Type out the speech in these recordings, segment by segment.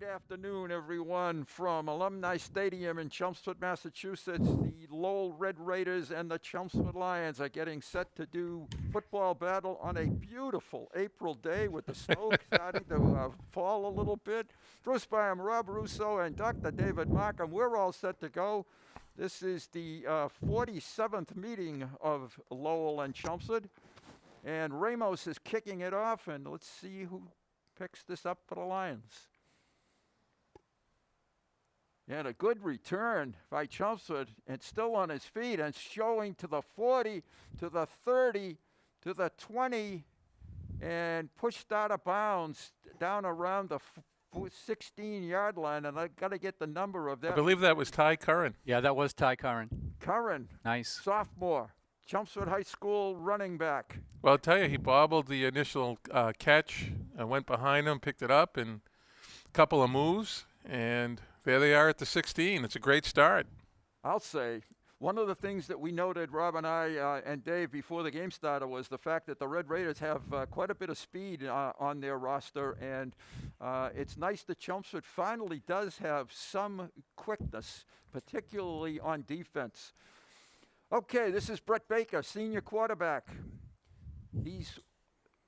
afternoon, everyone, from Alumni Stadium in Chelmsford, Massachusetts. The Lowell Red Raiders and the Chelmsford Lions are getting set to do football battle on a beautiful April day with the snow starting to fall a little bit. Bruce Byam, Rob Russo, and Dr. David Markham, we're all set to go. This is the 47th meeting of Lowell and Chelmsford, and Ramos is kicking it off, and let's see who picks this up for the Lions. And a good return by Chelmsford, and still on his feet and showing to the 40, to the 30, to the 20, and pushed out of bounds down around the 16-yard line. And I got to get the number of that. I believe that was Ty Curran. Yeah, that was Ty Curran. Curran. Nice. Sophomore. Chelmsford High School running back. Well, I'll tell you, he bobbled the initial catch and went behind him, picked it up, and a couple of moves, and there they are at the 16. It's a great start. I'll say one of the things that we noted, Rob and I and Dave, before the game started was the fact that the Red Raiders have quite a bit of speed on their roster, and it's nice that Chelmsford finally does have some quickness, particularly on defense. Okay, this is Brett Baker, senior quarterback. He's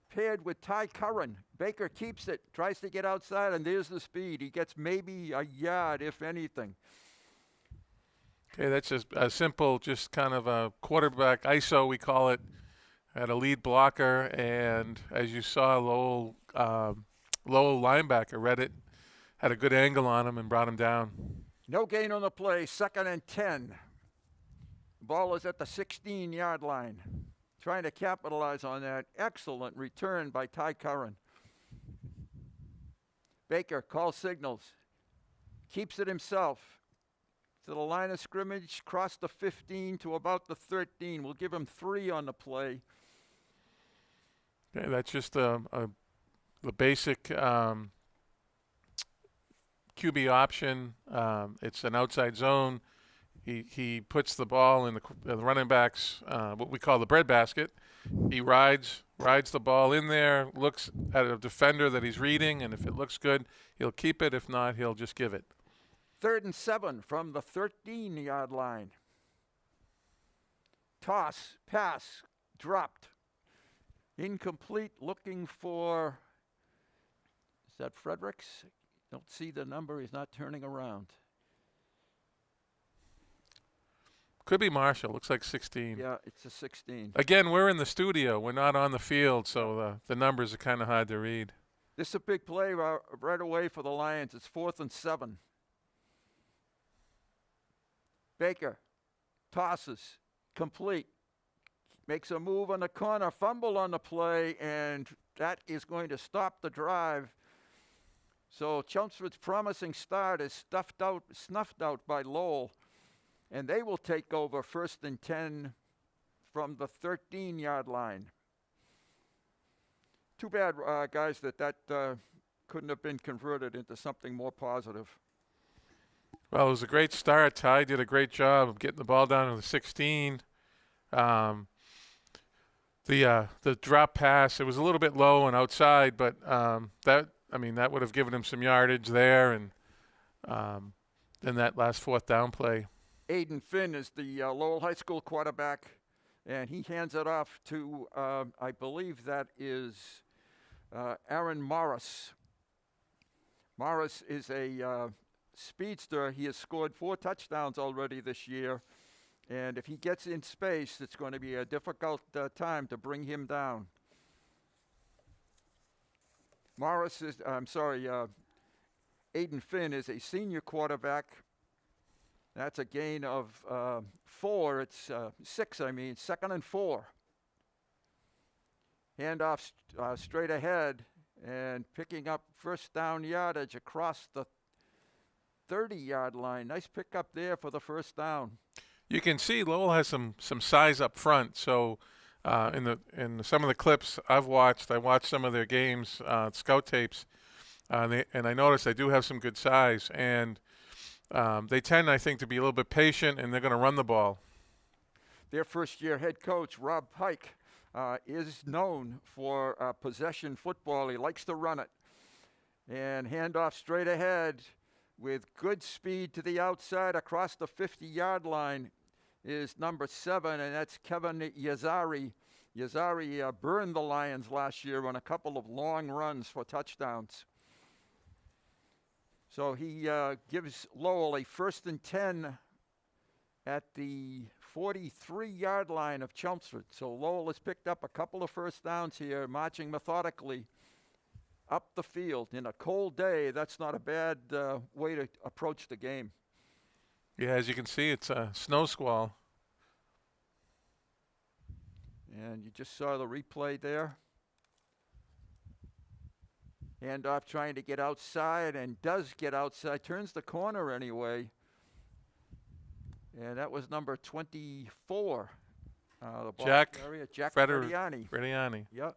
paired with Ty Curran. Baker keeps it, tries to get outside, and there's the speed. He gets maybe a yard, if anything. Okay, that's just a simple, just kind of a quarterback ISO, we call it, at a lead blocker. And as you saw, Lowell linebacker read it, had a good angle on him and brought him down. No gain on the play, 2nd and 10. The ball is at the 16-yard line. Trying to capitalize on that. Excellent return by Ty Curran. Baker calls signals. Keeps it himself. To the line of scrimmage, cross the 15 to about the 13. We'll give him 3 on the play. Okay, that's just the basic QB option. It's an outside zone. He puts the ball in the running back's what we call the breadbasket. He rides the ball in there, looks at a defender that he's reading, and if it looks good, he'll keep it. If not, he'll just give it. 3rd and 7 from the 13-yard line. Toss, pass, dropped. Incomplete, looking for, is that Fredericks? Don't see the number, he's not turning around. Could be Marshall. Looks like 16. Yeah, it's a 16. Again, we're in the studio. We're not on the field, so the numbers are kind of hard to read. This is a big play right away for the Lions. It's 4th and 7. Baker tosses, complete. Makes a move on the corner, fumble on the play, and that is going to stop the drive. So Chelmsford's promising start is snuffed out by Lowell. And they will take over 1st and 10 from the 13-yard line. Too bad, guys, that couldn't have been converted into something more positive. Well, it was a great start. Ty did a great job of getting the ball down to the 16. The drop pass, it was a little bit low and outside, but that would have given him some yardage there, and then that last 4th down play. Aiden Finn is the Lowell High School quarterback, and he hands it off to, I believe that is Aaron Morris. Morris is a speedster. He has scored 4 touchdowns already this year, and if he gets in space, it's going to be a difficult time to bring him down. Aiden Finn is a senior quarterback. That's a gain of 4. It's 6, 2nd and 4. Handoff straight ahead and picking up 1st down yardage across the 30-yard line. Nice pickup there for the 1st down. You can see Lowell has some size up front. So in some of the clips I've watched, I watched some of their games, scout tapes, and I noticed they do have some good size. And they tend, I think, to be a little bit patient, and they're going to run the ball. Their first-year head coach, Rob Pike, is known for possession football. He likes to run it. And handoff straight ahead with good speed to the outside across the 50-yard line is number 7, and that's Kevin Yazari. Yazari burned the Lions last year on a couple of long runs for touchdowns. So he gives Lowell a 1st and 10 at the 43-yard line of Chelmsford. So Lowell has picked up a couple of first downs here, marching methodically up the field. In a cold day, that's not a bad way to approach the game. Yeah, as you can see, it's a snow squall. And you just saw the replay there. Handoff trying to get outside, and does get outside, turns the corner anyway. And that was number 24. The ball Jack carrier, Jack Frediani. Frediani. Yep.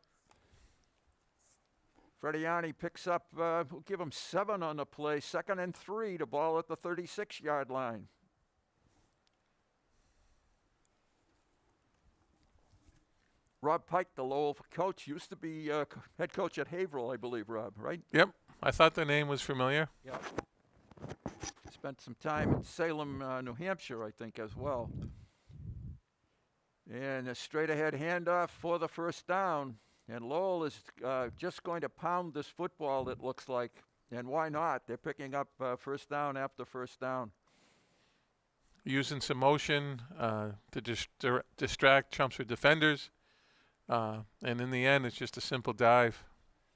Frediani picks up, we'll give him 7 on the play. 2nd and 3, the ball at the 36-yard line. Rob Pike, the Lowell coach, used to be head coach at Haverhill, I believe, Rob, right? Yep. I thought the name was familiar. Yeah. Spent some time in Salem, New Hampshire, I think, as well. And a straight-ahead handoff for the first down. And Lowell is just going to pound this football, it looks like. And why not? They're picking up first down after first down. Using some motion to distract Chelmsford defenders. And in the end, it's just a simple dive.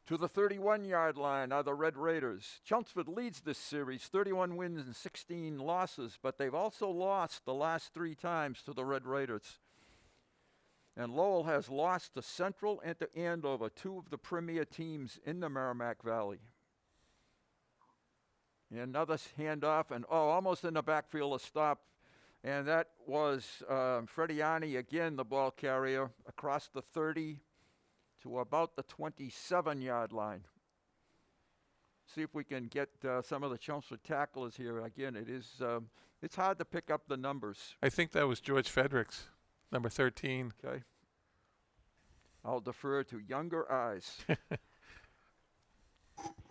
To the 31-yard line are the Red Raiders. Chelmsford leads this series, 31 wins and 16 losses, but they've also lost the last 3 times to the Red Raiders. And Lowell has lost to Central and to Andover, 2 of the premier teams in the Merrimack Valley. Another handoff, and almost in the backfield, a stop. And that was Frediani, again, the ball carrier, across the 30 to about the 27-yard line. See if we can get some of the Chelmsford tacklers here. Again, it's hard to pick up the numbers. I think that was George Fredericks, number 13. Okay. I'll defer to younger eyes.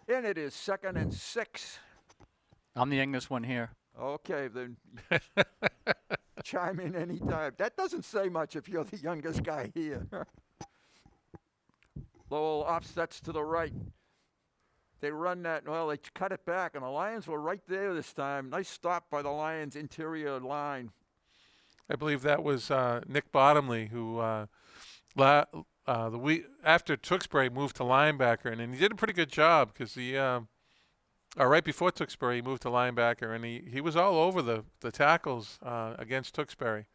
And it is 2nd and 6. I'm the youngest one here. Okay, then chime in anytime. That doesn't say much if you're the youngest guy here. Lowell offsets to the right. They run that, well, they cut it back, and the Lions were right there this time. Nice stop by the Lions' interior line. I believe that was Nick Bottomley, who the week after Tewksbury moved to linebacker, and he did a pretty good job because he right before Tewksbury he moved to linebacker, and he was all over the tackles against Tewksbury.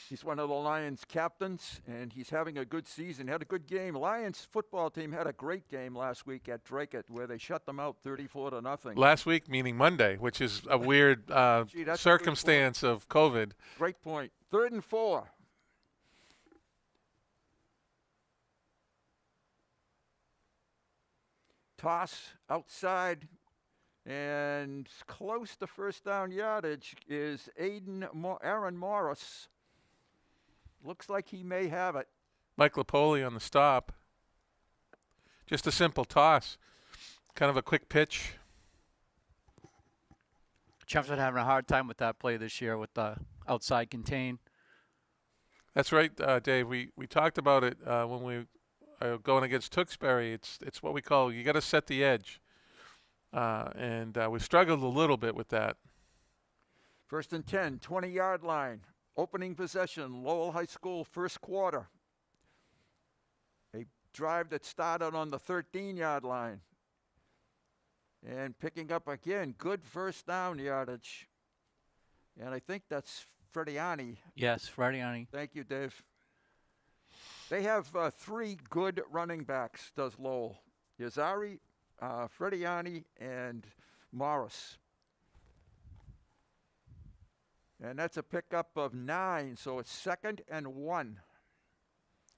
He's one of the Lions captains, and he's having a good season. Had a good game. Lions football team had a great game last week at Dracut, where they shut them out 34-0. Last week, meaning Monday, which is a weird circumstance of COVID. Great point. 3rd and 4. Toss outside, and close to first down yardage is Aaron Morris. Looks like he may have it. Mike Lapoli on the stop. Just a simple toss. Kind of a quick pitch. Chelmsford having a hard time with that play this year with the outside contain. That's right, Dave. We talked about it when we are going against Tewksbury. It's what we call, you got to set the edge. And we struggled a little bit with that. 1st and 10, 20-yard line. Opening possession, Lowell High School, first quarter. A drive that started on the 13-yard line. And picking up again, good first down yardage. And I think that's Frediani. Yes, Frediani. Thank you, Dave. They have 3 good running backs, does Lowell. Yazari, Frediani, and Morris. And that's a pickup of 9, so it's 2nd and 1.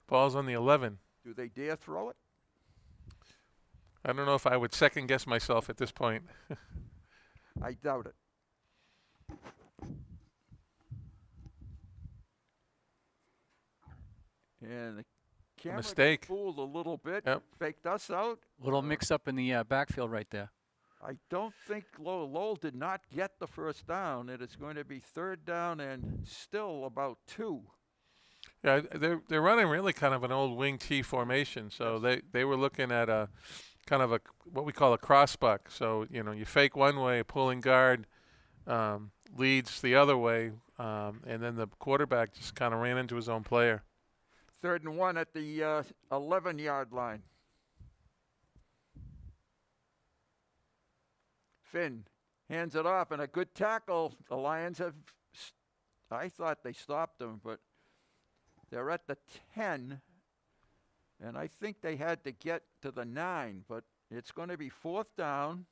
Ball's on the 11. Do they dare throw it? I don't know if I would second guess myself at this point. I doubt it. And the camera mistake. got fooled a little bit. Yep. Faked us out. Little mix up in the backfield right there. I don't think Lowell did not get the first down. It is going to be 3rd down and still about 2. Yeah, they're running really kind of an old wing T formation. So they were looking at a kind of what we call a cross buck. So you fake one way, pulling guard leads the other way, and then the quarterback just kind of ran into his own player. 3rd and 1 at the 11-yard line. Finn hands it off, and a good tackle. The Lions I thought they stopped him, but they're at the 10, and I think they had to get to the 9, but it's going to be 4th down.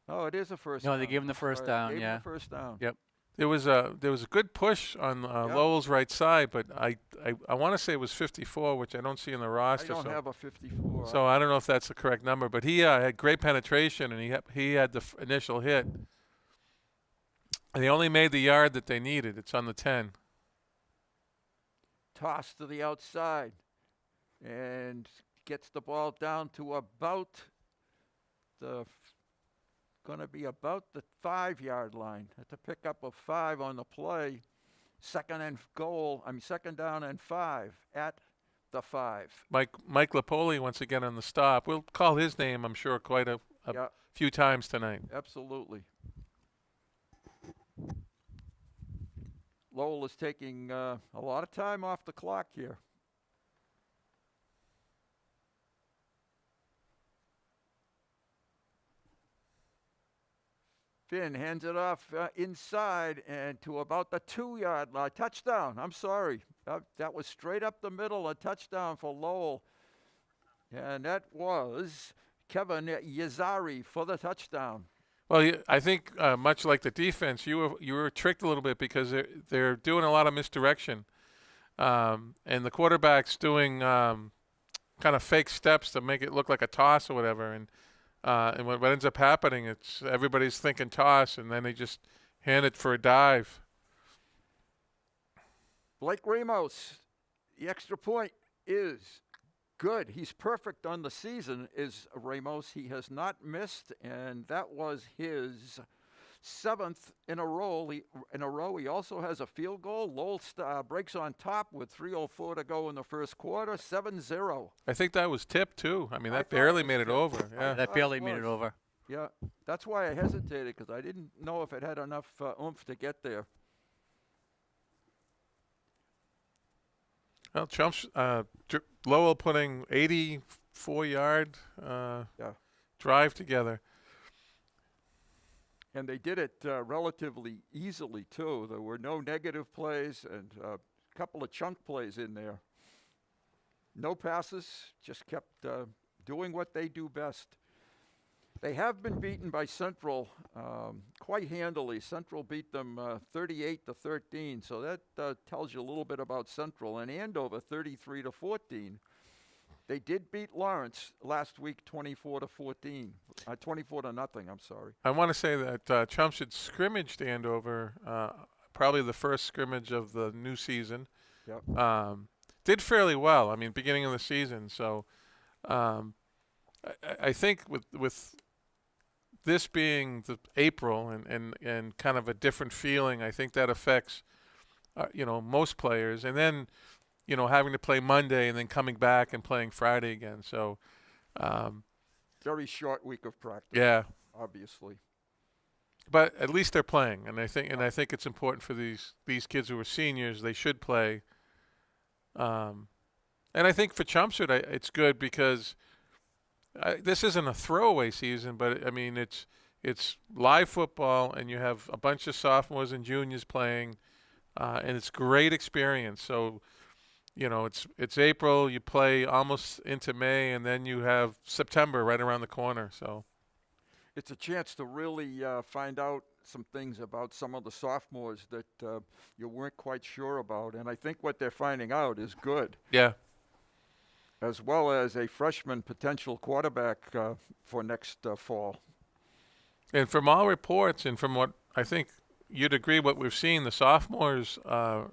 Oh, it is a first down. No, they gave him the first down, Gave him yeah. the first down. Yep. There was a good push on Lowell's right side, but I want to say it was 54, which I don't see in the I roster. don't have a 54. So I don't know if that's the correct number, but he had great penetration, and he had the initial hit. And they only made the yard that they needed. It's on the 10. Toss to the outside, and gets the ball down to about going to be about the 5-yard line. At the pickup of 5 on the play. 2nd down and 5 at the 5. Mike Lapoli once again on the stop. We'll call his name, I'm sure, quite a few times tonight. Absolutely. Lowell is taking a lot of time off the clock here. Finn hands it off inside and to about the 2-yard line. Touchdown. I'm sorry. That was straight up the middle, a touchdown for Lowell. And that was Kevin Yazari for the touchdown. Well, I think much like the defense, you were tricked a little bit because they're doing a lot of misdirection. And the quarterback's doing kind of fake steps to make it look like a toss or whatever. And what ends up happening, it's everybody's thinking toss, and then they just hand it for a dive. Blake Ramos, the extra point is good. He's perfect on the season, is Ramos. He has not missed, and that was his 7th in a row. He also has a field goal. Lowell breaks on top with 3:04 to go in the first quarter, 7-0. I think that was tipped, too. I mean, that thought barely it was made it tipped. over. Yeah. That barely made it over. Yeah, that's why I hesitated, because I didn't know if it had enough oomph to get there. Well, Lowell putting 84-yard drive together. And they did it relatively easily, too. There were no negative plays and a couple of chunk plays in there. No passes, just kept doing what they do best. They have been beaten by Central quite handily. Central beat them 38-13, so that tells you a little bit about Central. And Andover 33-14. They did beat Lawrence last week 24-14. 24-0, I'm sorry. I want to say that Chelmsford scrimmaged Andover, probably the first scrimmage of the new season. Yep. Did fairly well. I mean, beginning of the season. So I think with this being the April and kind of a different feeling, I think that affects most players. And then having to play Monday and then coming back and playing Friday again. So very short week of practice. Yeah. Obviously. But at least they're playing, and I think it's important for these kids who are seniors. They should play. And I think for Chelmsford, it's good because this isn't a throwaway season, but I mean it's live football, and you have a bunch of sophomores and juniors playing, and it's great experience. So, it's April, you play almost into May, and then you have September right around the corner. So it's a chance to really find out some things about some of the sophomores that you weren't quite sure about. And I think what they're finding out is good. Yeah. As well as a freshman potential quarterback for next fall. And from all reports and from what I think you'd agree what we've seen, the sophomores are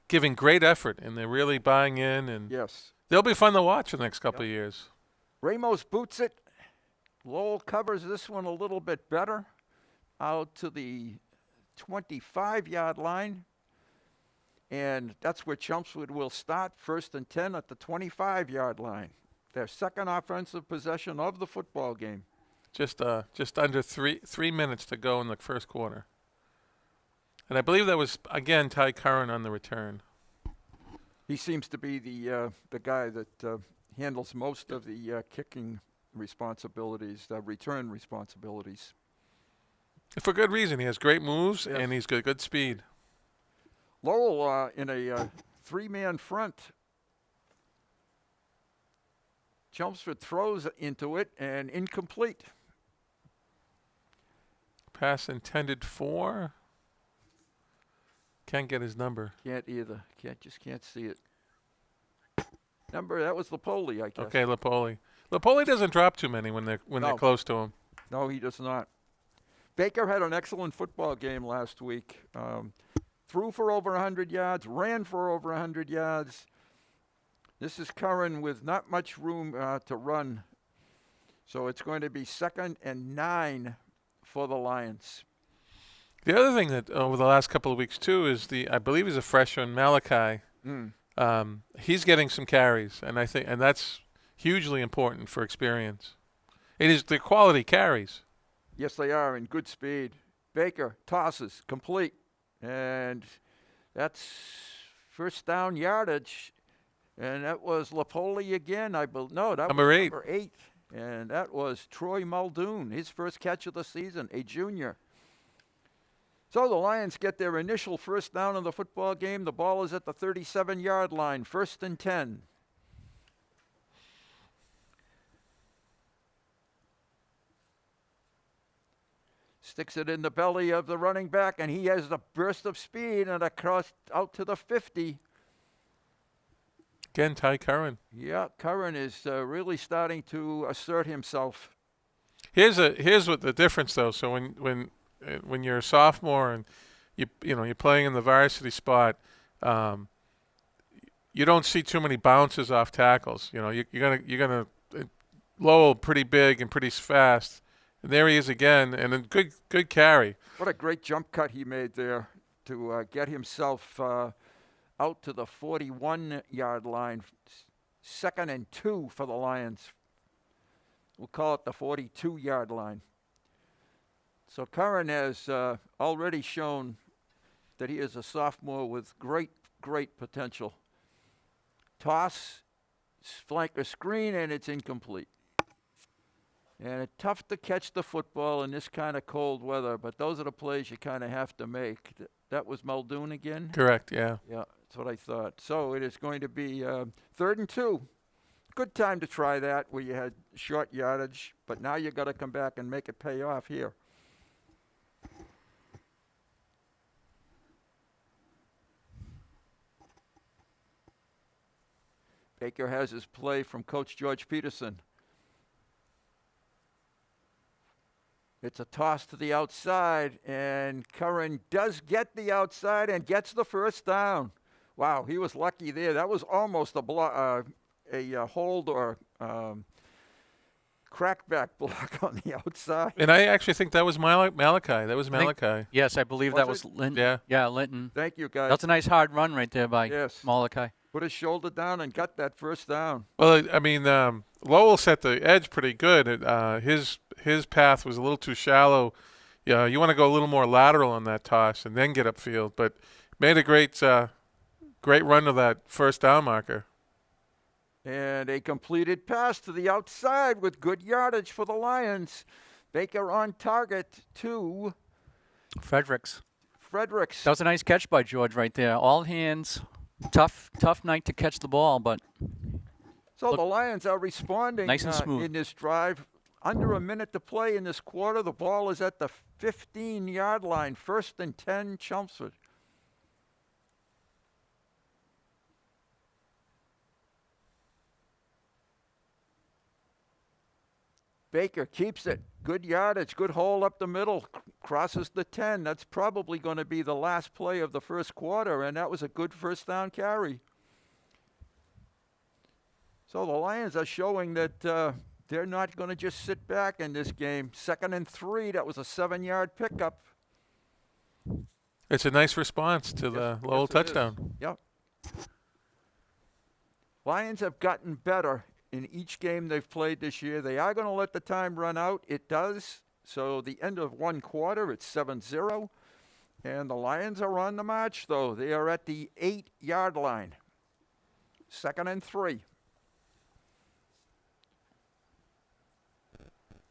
giving great effort, and they're really buying in. And yes, they'll be fun to watch the next couple of years. Ramos boots it. Lowell covers this one a little bit better, out to the 25-yard line. And that's where Chelmsford will start, 1st and 10 at the 25-yard line. Their second offensive possession of the football game. Just under 3 minutes to go in the first quarter. And I believe that was, again, Ty Curran on the return. He seems to be the guy that handles most of the kicking responsibilities, the return responsibilities. For good reason. He has great moves, Yes. and he's got good speed. Lowell in a 3-man front. Chelmsford throws into it and incomplete. Pass intended for. Can't get his number. Can't either. Can't see it. Number, that was Lapoli, I guess. Okay, Lapoli. Lapoli doesn't drop too many when they're No. close to him. No, he does not. Baker had an excellent football game last week. Threw for over 100 yards, ran for over 100 yards. This is Curran with not much room to run. So it's going to be 2nd and 9 for the Lions. The other thing that over the last couple of weeks too is I believe he's a freshman, Malachi. He's getting some carries, and and that's hugely important for experience. It is the quality carries. Yes, they are, in good speed. Baker tosses, complete. And that's first down yardage. And that was Lapoli again, I believe. No, that Number was 8. number 8. And that was Troy Muldoon, his first catch of the season, a junior. So the Lions get their initial first down in the football game. The ball is at the 37-yard line, 1st and 10. Sticks it in the belly of the running back, and he has a burst of speed and across out to the 50. Again, Ty Curran. Yeah, Curran is really starting to assert himself. Here's what the difference though. So when you're a sophomore and you're playing in the varsity spot, you don't see too many bounces off tackles. You're gonna Lowell pretty big and pretty fast. And there he is again, and a good carry. What a great jump cut he made there to get himself out to the 41-yard line. 2nd and 2 for the Lions. We'll call it the 42-yard line. So Curran has already shown that he is a sophomore with great potential. Toss, flanker screen, and it's incomplete. And it's tough to catch the football in this kind of cold weather, but those are the plays you kind of have to make. That was Muldoon again? Correct, yeah. Yeah, that's what I thought. So it is going to be 3rd and 2. Good time to try that where you had short yardage, but now you got to come back and make it pay off here. Baker has his play from Coach George Peterson. It's a toss to the outside, and Curran does get the outside and gets the first down. Wow, he was lucky there. That was almost a hold or crackback block on the outside. And I actually think that was Malachi. That was Malachi. Yes, I believe Was that was it? Linton. Yeah. Yeah, Linton. Thank you, guys. That's a nice hard run right there by Yes. Malachi. Put his shoulder down and got that first down. Well, I mean, Lowell set the edge pretty good. His path was a little too shallow. Yeah, you want to go a little more lateral on that toss and then get upfield. But made a great run to that first down marker. And a completed pass to the outside with good yardage for the Lions. Baker on target to Fredericks. Fredericks. That was a nice catch by George right there. All hands. Tough night to catch the ball, but So the Lions are responding nice and smooth. in this drive. Under a minute to play in this quarter. The ball is at the 15-yard line. 1st and 10, Chelmsford. Baker keeps it. Good yardage, good hole up the middle. Crosses the 10. That's probably going to be the last play of the first quarter, and that was a good first down carry. So the Lions are showing that they're not going to just sit back in this game. 2nd and 3, that was a 7-yard pickup. It's a nice response to the Lowell Yes, it is. touchdown. Yep. Lions have gotten better in each game they've played this year. They are going to let the time run out. It does. So the end of one quarter, it's 7-0. And the Lions are on the march, though. They are at the 8-yard line. 2nd and 3.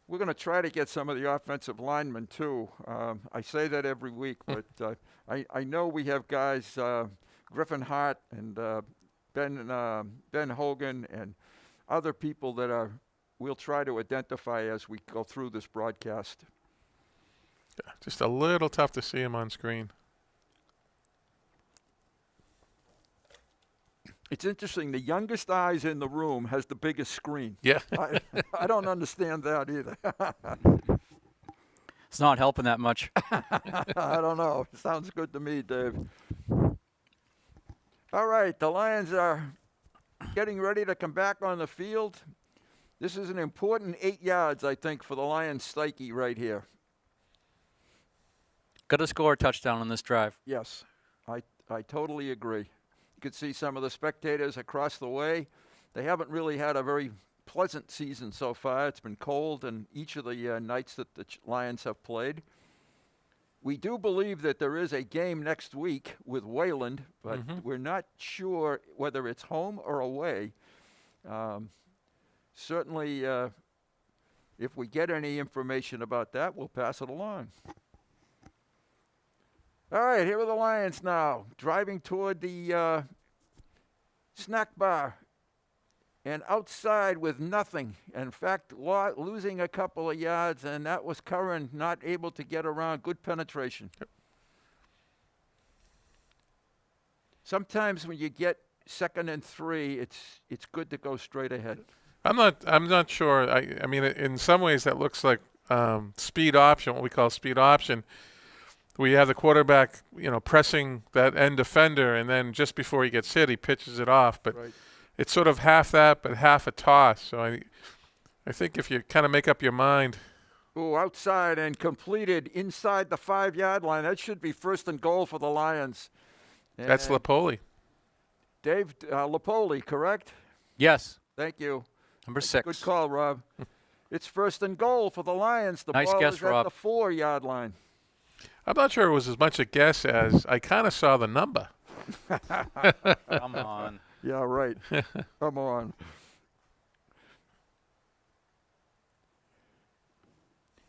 We're going to try to get some of the offensive linemen, too. I say that every week, but I know we have guys, Griffin Hart and Ben Hogan and other people that we'll try to identify as we go through this broadcast. Yeah, just a little tough to see him on screen. It's interesting. The youngest eyes in the room has the biggest screen. Yeah. I don't understand that either. It's not helping that much. I don't know. Sounds good to me, Dave. All right, the Lions are getting ready to come back on the field. This is an important 8 yards, I think, for the Lions psyche right here. Got to score a touchdown on this drive. Yes, I totally agree. You could see some of the spectators across the way. They haven't really had a very pleasant season so far. It's been cold in each of the nights that the Lions have played. We do believe that there is a game next week with Wayland, but we're not sure whether it's home or away. Certainly, if we get any information about that, we'll pass it along. All right, here are the Lions now, driving toward the snack bar and outside with nothing. In fact, losing a couple of yards, and that was Curran not able to get around. Good penetration. Yep. Sometimes when you get 2nd and 3, it's good to go straight ahead. I'm not sure. I mean, in some ways that looks like speed option, what we call speed option. We have the quarterback, pressing that end defender, and then just before he gets hit, he pitches it off. But Right. it's sort of half that, but half a toss. So I think if you kind of make up your mind. Ooh, outside and completed inside the 5-yard line. That should be 1st and goal for the Lions. That's And Lapoli. Dave Lapoli, correct? Yes, Thank you. number 6. Good call, Rob. It's 1st and goal for the Lions. The Nice ball guess, is at Rob. the 4-yard line. I'm not sure it was as much a guess as I kind of saw the number. Come on. Yeah, right. Come on.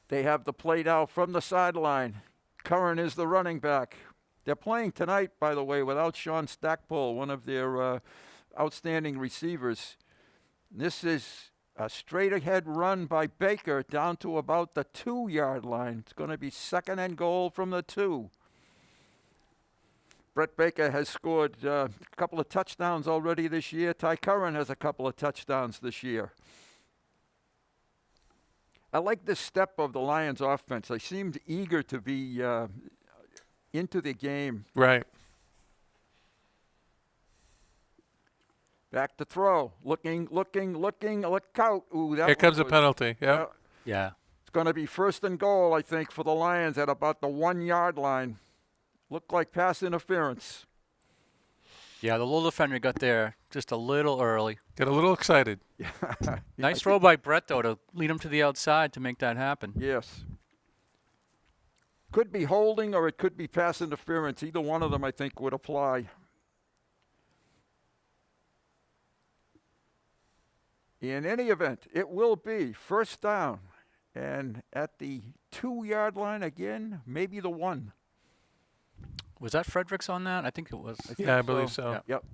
They have the play now from the sideline. Curran is the running back. They're playing tonight, by the way, without Sean Stackpole, one of their outstanding receivers. This is a straight-ahead run by Baker down to about the 2-yard line. It's going to be 2nd and goal from the 2. Brett Baker has scored a couple of touchdowns already this year. Ty Curran has a couple of touchdowns this year. I like this step of the Lions offense. They seemed eager to be into the game. Right. Back to throw. Looking, look out. Ooh, that Here comes a was- penalty. Yep. Yeah. It's going to be 1st and goal, I think, for the Lions at about the 1-yard line. Looked like pass interference. Yeah, the little defender got there just a little early. Get a little excited. Nice throw by Brett, though, to lead him to the outside to make that happen. Yes. Could be holding or it could be pass interference. Either one of them, I think, would apply. In any event, it will be 1st down. And at the 2-yard line again, maybe the 1. Was that Fredericks on that? I think it was. Yeah, I believe so. Yeah. Yep.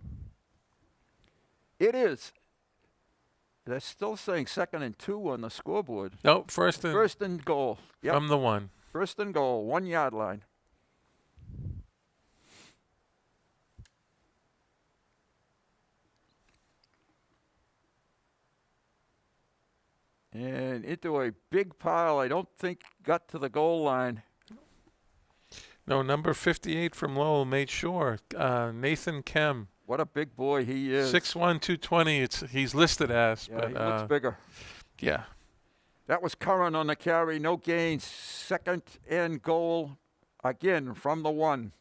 It is. They're still saying 2nd and 2 on the scoreboard. Nope, first and 1st and goal. Yep. from the 1. 1st and goal, 1-yard line. And into a big pile. I don't think got to the goal line. No, number 58 from Lowell made sure. Nathan Kem, What a big boy he is. 6'1", 220. He's listed as, Yeah, but he looks bigger. Yeah. That was Curran on the carry. No gains. 2nd and goal. Again, from the 1.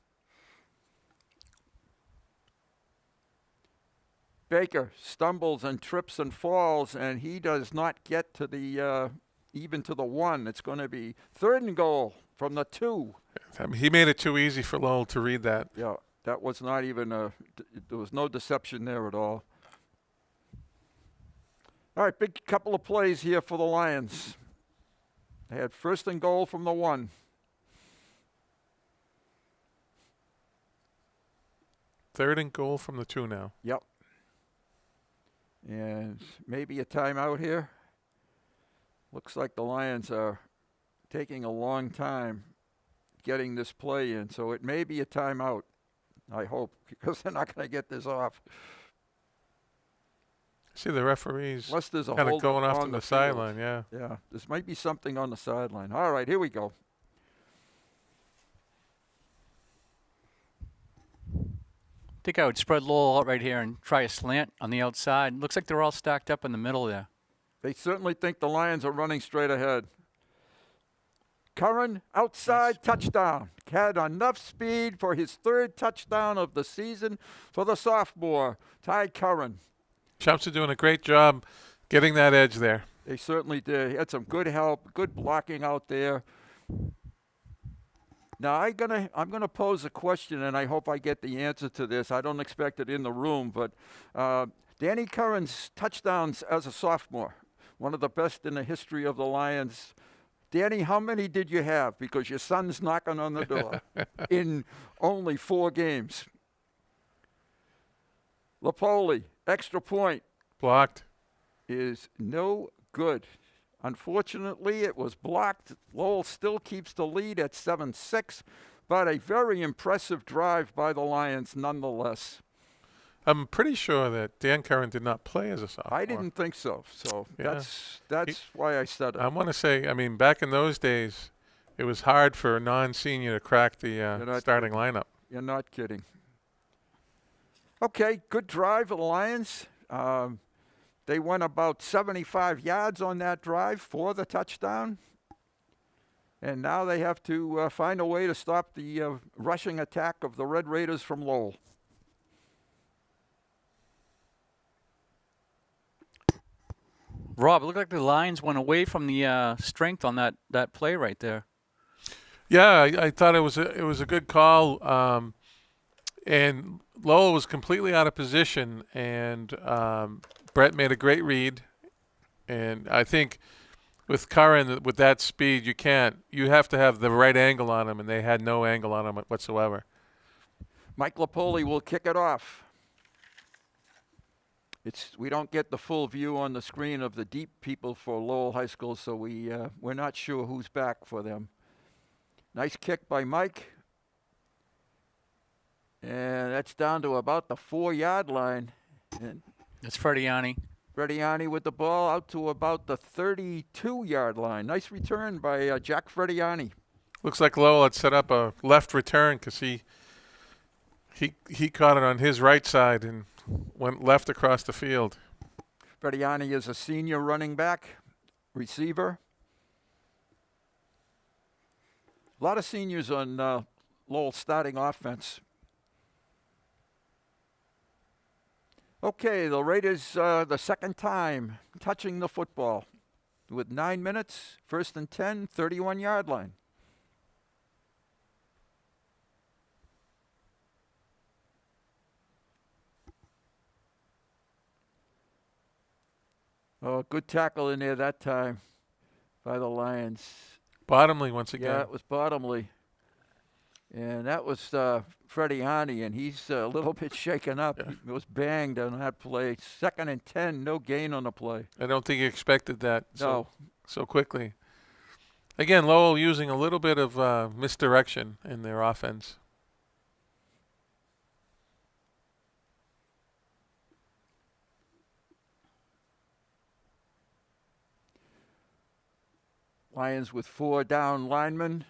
Baker stumbles and trips and falls, and he does not get to the even to the 1. It's going to be 3rd and goal from the 2. I mean, he made it too easy for Lowell to read that. Yeah, that was not even there was no deception there at all. All right, big couple of plays here for the Lions. They had 1st and goal from the 1. Third and goal from the 2 now. Yep. And maybe a timeout here. Looks like the Lions are taking a long time getting this play in, so it may be a timeout, I hope, because they're not going to get this off. See the referees Unless there's a kind of hold going off on to the the field. sideline, yeah. Yeah, this might be something on the sideline. All right, here we go. I think I would spread Lowell out right here and try a slant on the outside. Looks like they're all stacked up in the middle there. They certainly think the Lions are running straight ahead. Curran, outside, touchdown. Had enough speed for his 3rd touchdown of the season for the sophomore, Ty Curran. Chumps are doing a great job getting that edge there. They certainly did. He had some good help, good blocking out there. Now I'm gonna pose a question, and I hope I get the answer to this. I don't expect it in the room, but Danny Curran's touchdowns as a sophomore, one of the best in the history of the Lions. Danny, how many did you have? Because your son's knocking on the door in only 4 games. Lapoli, extra point, Blocked. is no good. Unfortunately, it was blocked. Lowell still keeps the lead at 7-6, but a very impressive drive by the Lions nonetheless. I'm pretty sure that Dan Curran did not play as a sophomore. I didn't think so, so Yeah. that's why I said it. I want to say, I mean, back in those days, it was hard for a non-senior to crack the not starting lineup. You're not kidding. Okay, good drive of the Lions. They went about 75 yards on that drive for the touchdown. And now they have to find a way to stop the rushing attack of the Red Raiders from Lowell. Rob, it looked like the Lions went away from the strength on that play right there. Yeah, I thought it was a good call, and Lowell was completely out of position, and Brett made a great read, and I think with Curran with that speed, you have to have the right angle on him, and they had no angle on him whatsoever. Mike Lapoli will kick it off. We don't get the full view on the screen of the deep people for Lowell High School, so we're not sure who's back for them. Nice kick by Mike. And that's down to about the 4-yard line. And That's Frediani. Frediani with the ball out to about the 32-yard line. Nice return by Jack Frediani. Looks like Lowell had set up a left return because he caught it on his right side and went left across the field. Frediani is a senior running back, receiver. A lot of seniors on Lowell starting offense. Okay, the Raiders, the second time touching the football with 9 minutes, 1st and 10, 31-yard line. Oh, good tackle in there that time by the Lions. Bottomley once again. Yeah, it was Bottomley. And that was Frediani, and he's a little bit shaken up. Yeah. He was banged on that play. 2nd and 10, no gain on the play. I don't think he expected that No. so quickly. Again, Lowell using a little bit of misdirection in their offense. Lions with 4 down linemen.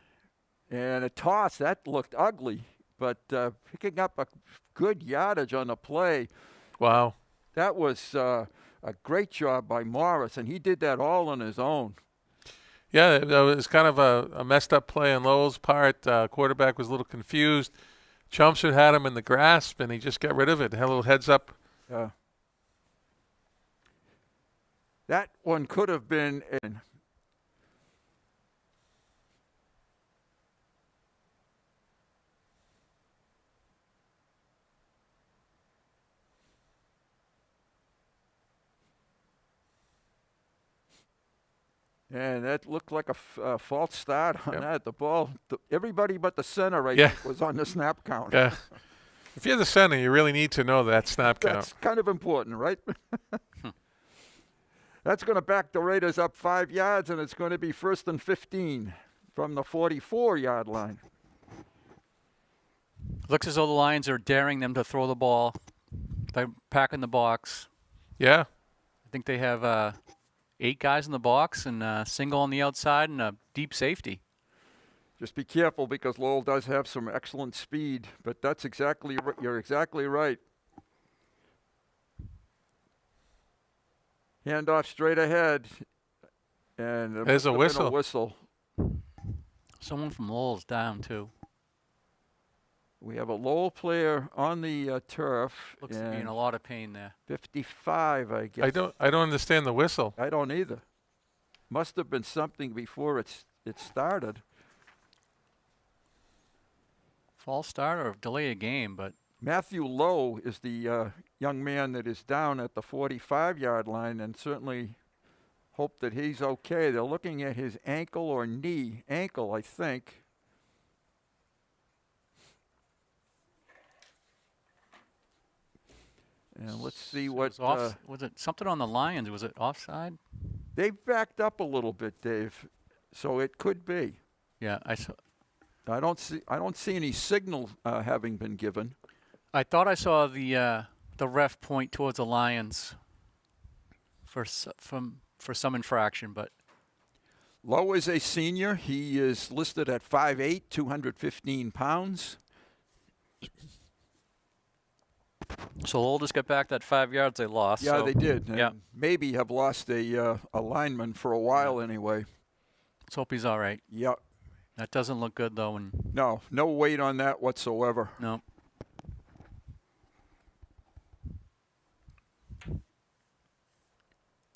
And a toss, that looked ugly, but picking up a good yardage on the play. Wow. That was a great job by Morris, and he did that all on his own. Yeah, it was kind of a messed up play on Lowell's part. Quarterback was a little confused. Chelmsford had him in the grasp, and he just got rid of it. Had a little heads up. Yeah. That one could have been in. And that looked like a false start on that. The ball, everybody but the center, I think, was on the snap count. Yeah. If you're the center, you really need to know that snap count. That's kind of important, right? That's going to back the Raiders up 5 yards, and it's going to be 1st and 15 from the 44-yard line. Looks as though the Lions are daring them to throw the ball by packing the box. Yeah. I think they have 8 guys in the box and a single on the outside and a deep safety. Just be careful because Lowell does have some excellent speed, but that's exactly you're exactly right. Handoff straight ahead, and there's a whistle. Whistle. Someone from Lowell's down too. We have a Lowell player on the turf. Looks to be in a lot of pain there. 55, I guess. I don't understand the whistle. I don't either. Must have been something before it started. False start or delay a game, but Matthew Lowe is the young man that is down at the 45-yard line, and certainly hope that he's okay. They're looking at his ankle or knee. Ankle, I think. And let's see what... was it something on the Lions? Was it offside? They backed up a little bit, Dave, so it could be. Yeah, I saw. I don't see any signal having been given. I thought I saw the ref point towards the Lions for some infraction, but Lowe is a senior. He is listed at 5'8", 215 pounds. So Lowell just got back that 5 yards they lost. Yeah, so they did. Yeah. And maybe have lost a lineman for a while anyway. Let's hope he's all right. Yep. That doesn't look good though. No weight on that whatsoever. No.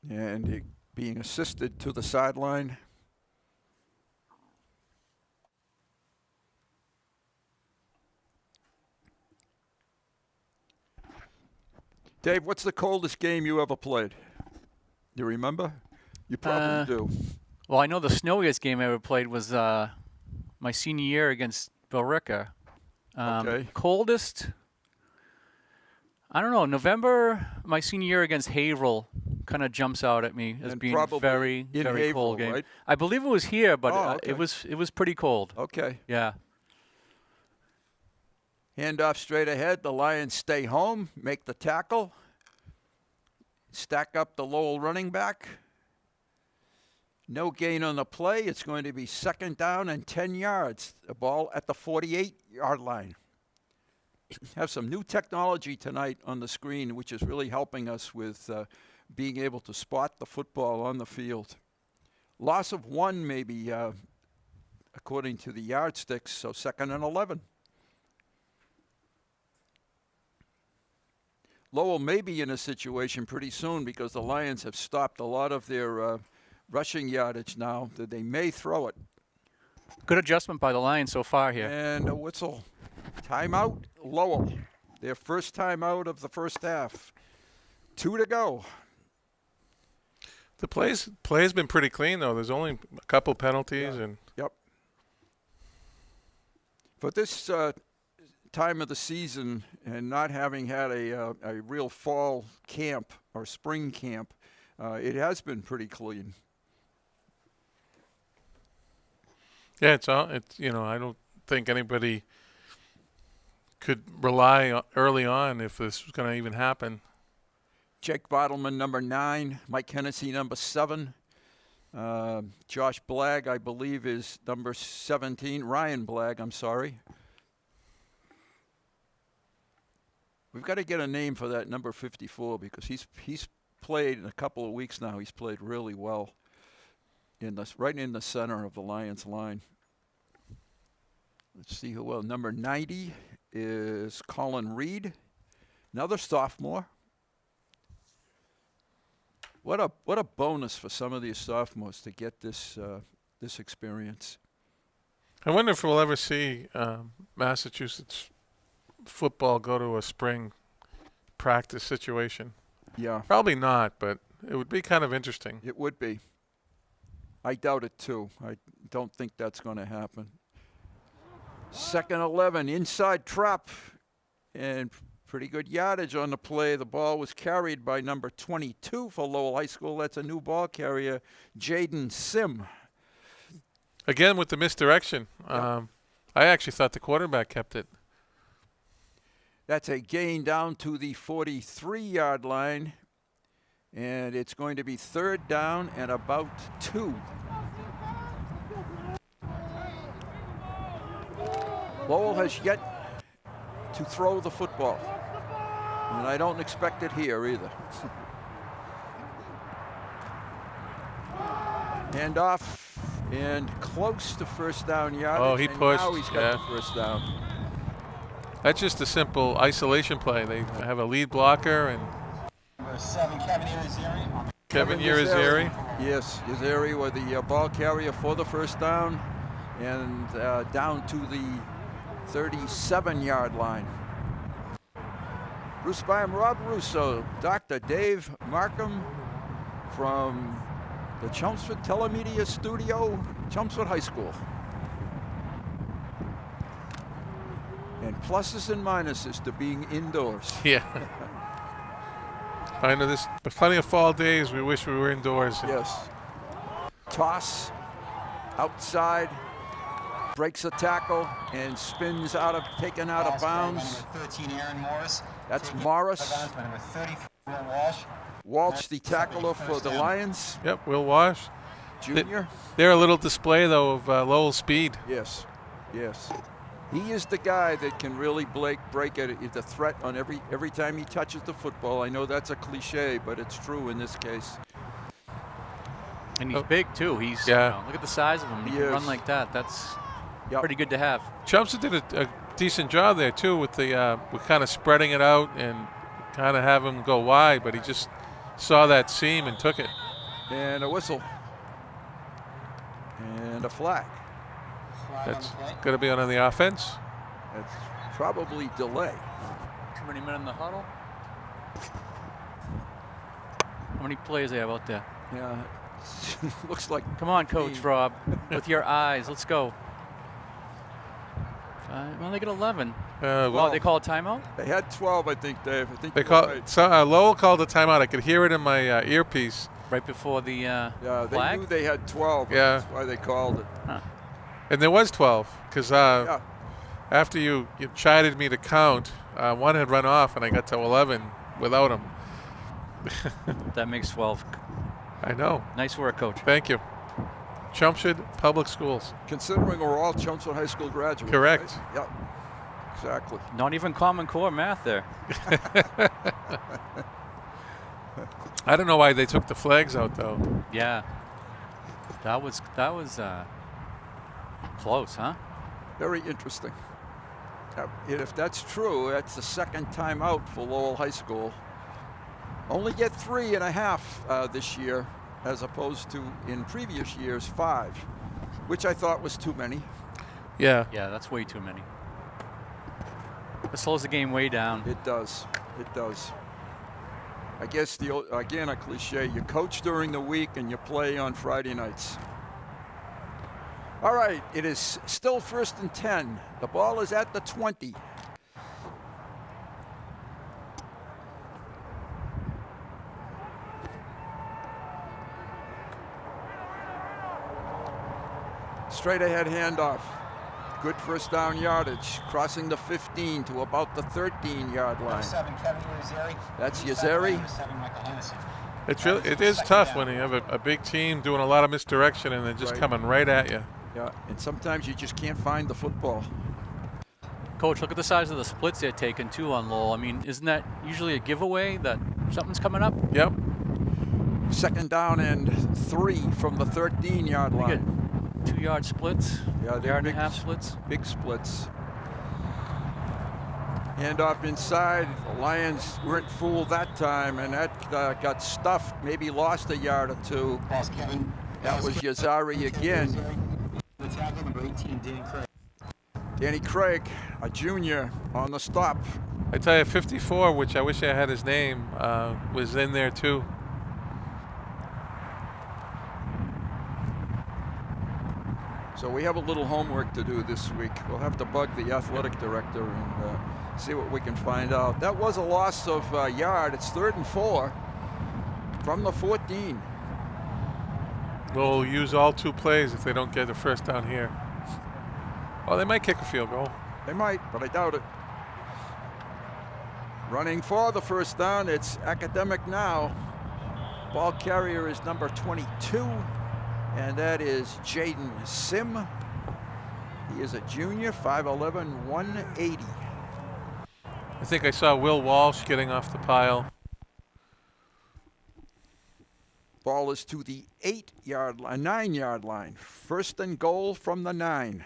And he being assisted to the sideline. Dave, what's the coldest game you ever played? You remember? You probably do. Well, I know the snowiest game I ever played was my senior year against Billerica. Okay. Coldest? I don't know. November, my senior year against Haverhill kind of jumps out at me as And being probably very, in very cold Haverhill, game. right? I believe it was here, but okay. it was pretty cold. Okay. Yeah. Handoff straight ahead. The Lions stay home, make the tackle, stack up the Lowell running back. No gain on the play. It's going to be 2nd down and 10 yards. The ball at the 48-yard line. Have some new technology tonight on the screen, which is really helping us with being able to spot the football on the field. Loss of 1 maybe, according to the yardsticks, so 2nd and 11. Lowell may be in a situation pretty soon because the Lions have stopped a lot of their rushing yardage now that they may throw it. Good adjustment by the Lions so far here. And a whistle. Timeout, Lowell. Their first timeout of the first half. 2 to go. The play's been pretty clean, though. There's only a couple penalties. And Yep. For this time of the season and not having had a real fall camp or spring camp, it has been pretty clean. yeah, it's I don't think anybody could rely early on if this was going to even happen. Jake Bottleman, number 9. Mike Hennessy, number 7. Josh Blagg, I believe, is number 17. Ryan Blagg, I'm sorry. We've got to get a name for that number 54 because he's played in a couple of weeks now. He's played really well right in the center of the Lions line. Let's see who will. Number 90 is Colin Reed, another sophomore. What a bonus for some of these sophomores to get this experience. I wonder if we'll ever see Massachusetts football go to a spring practice situation. Yeah, Probably not, but it would be kind of interesting. it would be. I doubt it too. I don't think that's going to happen. 2nd 11, inside trap, and pretty good yardage on the play. The ball was carried by number 22 for Lowell High School. That's a new ball carrier, Jaden Sim. Again with the misdirection. I actually thought the quarterback kept it. That's a gain down to the 43-yard line, and it's going to be 3rd down and about 2. Lowell has yet to throw the football, and I don't expect it here either. Handoff and close to first down yardage. Oh, he and pushed, now he's got yeah. the first down. That's just a simple isolation play. They have a lead blocker and Number 7, Kevin Irizarry. Kevin Irizarry. Yes, Irizarry with the ball carrier for the first down, and down to the 37-yard line. Bruce Byam, Rob Russo, Dr. Dave Markham from the Chelmsford Telemedia Studio, Chelmsford High School. And pluses and minuses to being indoors. Yeah. I know there's plenty of fall days we wish we were indoors. Yes. Toss outside, breaks a tackle and spins taken out of bounds. Number 13, Aaron Morris. That's Taken Morris. out of bounds by number 34, Will Walsh. Walsh, the tackler for the Lions, Yep, Will Wash. junior. They're a little display, though, of Lowell's speed. Yes, yes. He is the guy that can really break it. The threat on every time he touches the football. I know that's a cliche, but it's true in this case. And he's big too. He's Yeah. look at the size of him. He He can run is. like that. That's Yep. pretty good to have. Chelmsford did a decent job there, too, with kind of spreading it out and kind of have him go wide, but he just saw that seam and took it. And a whistle. And a flag. Flag on That's the play. going to be on the offense. That's probably delay. Too many men in the huddle. How many players they have out there? Yeah, looks like Come on, Coach Team. Rob, with your eyes. Let's go. Well, they get 11. Well, They call a timeout? they had 12, I think, Dave. I think they you're call right. Lowell called a timeout. I could hear it in my earpiece. Right before the Yeah, they flag? knew they had 12. Yeah. That's why they called it. And there was 12, because Yeah. after you chided me to count, one had run off, and I got to 11 without him. That makes 12. I know. Nice work, Coach. Thank you. Chelmsford Public Schools. Considering we're all Chelmsford High School graduates. Correct. Right? Yep. Exactly. Not even Common Core math there. I don't know why they took the flags out, though. Yeah. That was close, huh? Very interesting. And if that's true, that's the second time out for Lowell High School. Only get 3.5 this year, as opposed to in previous years 5, which I thought was too many. Yeah. Yeah, that's way too many. It slows the game way down. It does. It does. I guess again a cliche. You coach during the week and you play on Friday nights. All right, it is still 1st and 10. The ball is at the 20. Straight ahead handoff. Good first down yardage, crossing the 15 to about the 13-yard Number line. 7, Kevin Irizarry. That's Inside Irizarry. Number 7, Michael Hennessy. It is tough when you have a big team doing a lot of misdirection and they're just Right. coming right at you. Yeah, and sometimes you just can't find the football. Coach, look at the size of the splits they're taking too on Lowell. I mean, isn't that usually a giveaway that something's coming up? Yep. Second down and 3 from the 13-yard We line. get 2-yard splits, Yeah, they're yard and big a half splits. Big splits. Hand off inside. The Lions weren't fooled that time, and that got stuffed. Maybe lost a yard or two. Pass Kevin. That was Yazari again. The tackle, number 18, Dan Craig. Danny Craig, a junior, on the stop. I tell you, 54, which I wish I had his name, was in there too. So we have a little homework to do this week. We'll have to bug the athletic director and see what we can find out. That was a loss of a yard. It's 3rd and 4 from the 14. We'll use all 2 plays if they don't get a first down here. Well, they might kick a field goal. They might, but I doubt it. Running for the first down, it's Academic now. Ball carrier is number 22, and that is Jaden Sim. He is a junior, 5'11", 180. I think I saw Will Walsh getting off the pile. Ball is to the 8-yard line, 9-yard line. First and goal from the 9.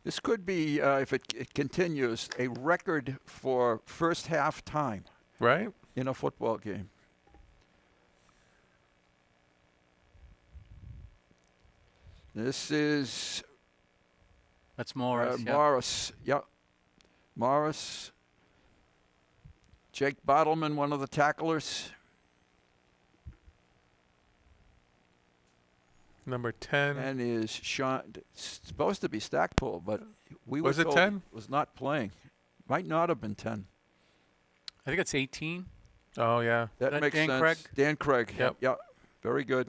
This could be, if it continues, a record for first half time Right? in a football game. This is That's Morris. yeah. Morris. Yep. Morris. Jake Bottleman, one of the tacklers. Number 10. And is Sean, it's supposed to be Stackpole, but we Was were it told 10? was not playing. Might not have been 10. I think it's 18. Oh, yeah. That That makes Dan sense. Craig? Dan Craig. Yep. Yep. Very good.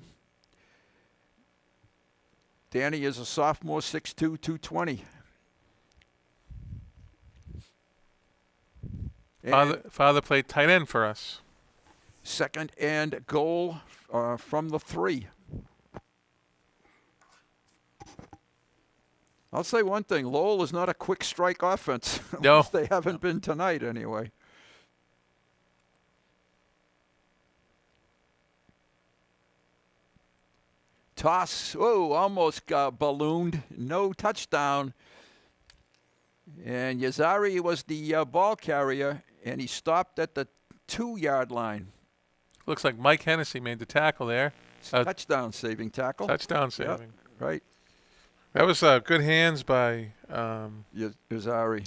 Danny is a sophomore, 6'2", 220. And Father played tight end for us. second and goal from the 3. I'll say one thing. Lowell is not a quick strike offense. At No. least they haven't been tonight anyway. Toss. Oh, almost got ballooned. No touchdown. And Yazari was the ball carrier, and he stopped at the 2-yard line. Looks like Mike Hennessy made the tackle there. Touchdown saving tackle. Touchdown Yep, saving. right. That was good hands by Yazari.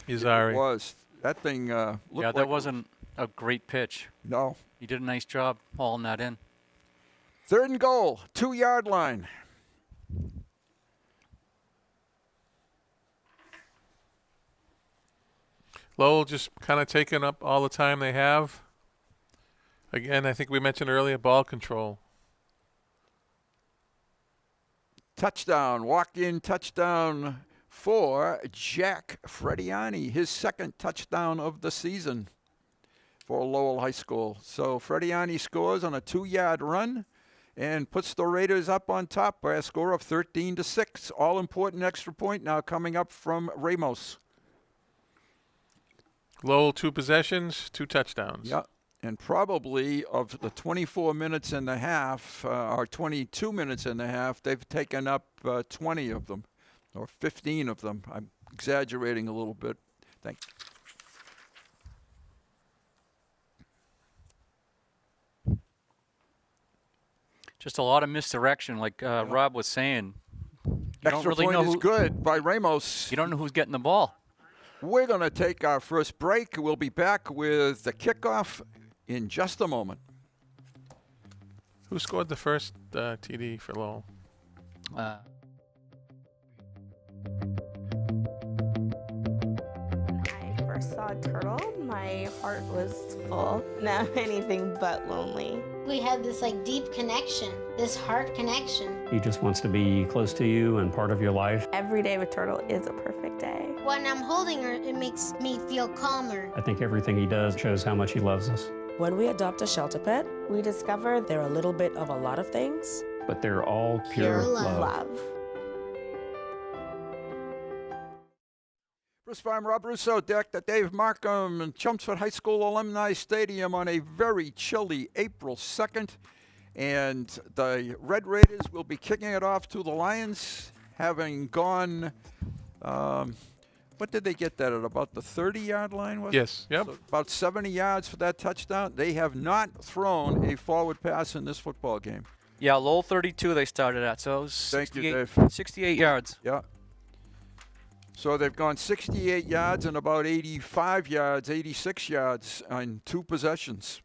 Yazari. It was. That thing looked Yeah, like that wasn't a great pitch. No. He did a nice job hauling that in. 3rd and goal, 2-yard line. Lowell just kind of taking up all the time they have. Again, I think we mentioned earlier, ball control. Touchdown, walk-in touchdown for Jack Frediani, his 2nd touchdown of the season for Lowell High School. So Frediani scores on a 2-yard run and puts the Raiders up on top by a score of 13-6. All-important extra point now coming up from Ramos. Lowell 2 possessions, 2 touchdowns. Yeah, and probably of the 24 minutes and a half, or 22 minutes and a half, they've taken up 20 of them, or 15 of them. I'm exaggerating a little bit. Thank Just a lot of misdirection, like Rob was saying. You don't Extra really point know is who, good by Ramos. you don't know who's getting the ball. We're going to take our first break. We'll be back with the kickoff in just a moment. Who scored the first TD for Lowell? Uh, I first saw a turtle, my heart was full. Now I'm anything but lonely. We had this like deep connection, this heart connection. He just wants to be close to you and part of your life. Every day with turtle is a perfect day. When I'm holding her, it makes me feel calmer. I think everything he does shows how much he loves us. When we adopt a shelter pet, We discover they're a little bit of a lot of things. But they're all pure, Pure love. love. Bruce Farm, Rob Russo, deck at Dave Markham and Chelmsford High School Alumni Stadium on a very chilly April 2nd. And the Red Raiders will be kicking it off to the Lions, having gone, what did they get that at, about the 30-yard line? Was it? Yes, yep. So about 70 yards for that touchdown. They have not thrown a forward pass in this football game. Yeah, Lowell 32 they started at, so it was Thank you, 68 Dave. 68 yards. Yeah. So they've gone 68 yards and about 85 yards, 86 yards on 2 possessions.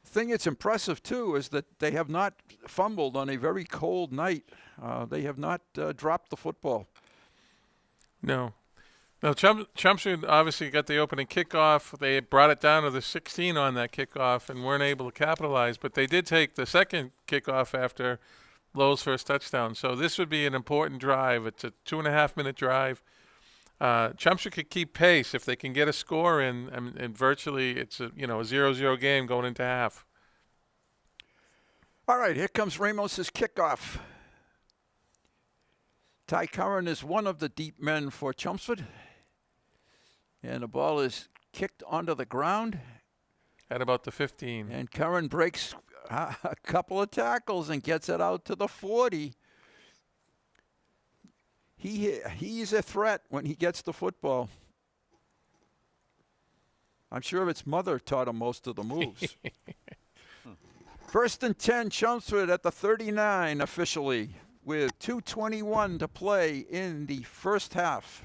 The thing that's impressive, too, is that they have not fumbled on a very cold night. They have not dropped the football. No. No, Chelmsford obviously got the opening kickoff. They brought it down to the 16 on that kickoff and weren't able to capitalize. But they did take the second kickoff after Lowell's first touchdown. So this would be an important drive. It's a 2.5-minute drive. Chelmsford could keep pace if they can get a score in, and virtually it's a 0-0 game going into half. All right, here comes Ramos's kickoff. Ty Curran is one of the deep men for Chelmsford. And the ball is kicked onto the ground. At about the 15. And Curran breaks a couple of tackles and gets it out to the 40. He's a threat when he gets the football. I'm sure its mother taught him most of the moves. 1st and 10, Chelmsford at the 39 officially, with 2:21 to play in the first half.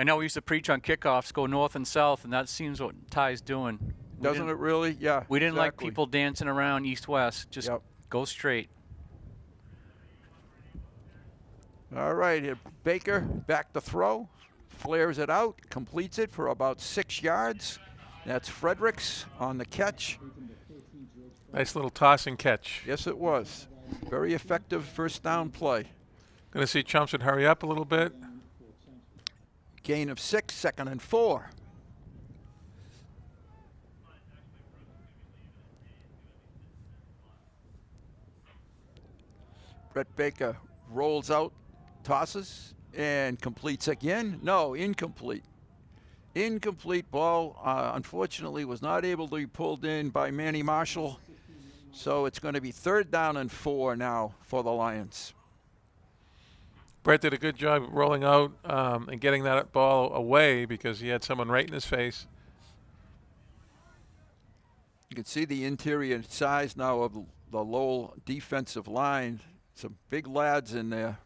I know we used to preach on kickoffs, go north and south, and that seems what Ty's doing. Doesn't it really? Yeah. We didn't like exactly. people dancing around east-west. Just go straight. All right, here Baker back to throw, flares it out, completes it for about 6 yards. That's Fredericks on the catch. Nice little toss and catch. Yes, it was. Very effective first down play. Going to see Chelmsford hurry up a little bit. Gain of 6, 2nd and 4. Brett Baker rolls out, tosses, and completes again. No, incomplete. Incomplete ball, unfortunately, was not able to be pulled in by Manny Marshall. So it's going to be 3rd down and 4 now for the Lions. Brett did a good job rolling out and getting that ball away because he had someone right in his face. You can see the interior size now of the Lowell defensive line. Some big lads in there.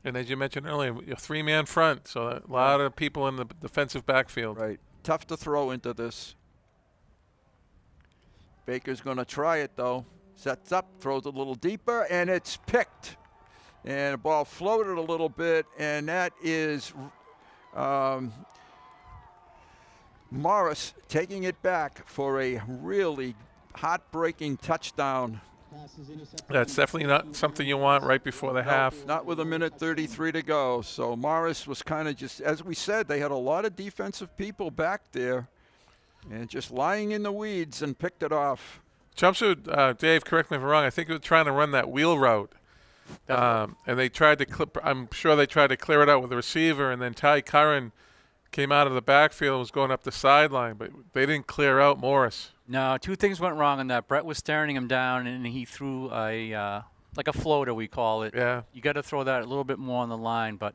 And as you mentioned earlier, a 3-man front, so a lot of people in the defensive backfield. Right. Tough to throw into this. Baker's going to try it, though. Sets up, throws a little deeper, and it's picked. And the ball floated a little bit, and that is Morris taking it back for a really heartbreaking touchdown. That's definitely not something you want right before the half. Not with 1:33 to go. So Morris was kind of just, as we said, they had a lot of defensive people back there and just lying in the weeds and picked it off. Chelmsford, Dave, correct me if I'm wrong, I think they were trying to run that wheel route. And they tried to clip, I'm sure they tried to clear it out with the receiver, and then Ty Curran came out of the backfield and was going up the sideline, but they didn't clear out Morris. No, 2 things went wrong on that. Brett was staring him down, and he threw a like a floater, we call it. Yeah. You got to throw that a little bit more on the line, but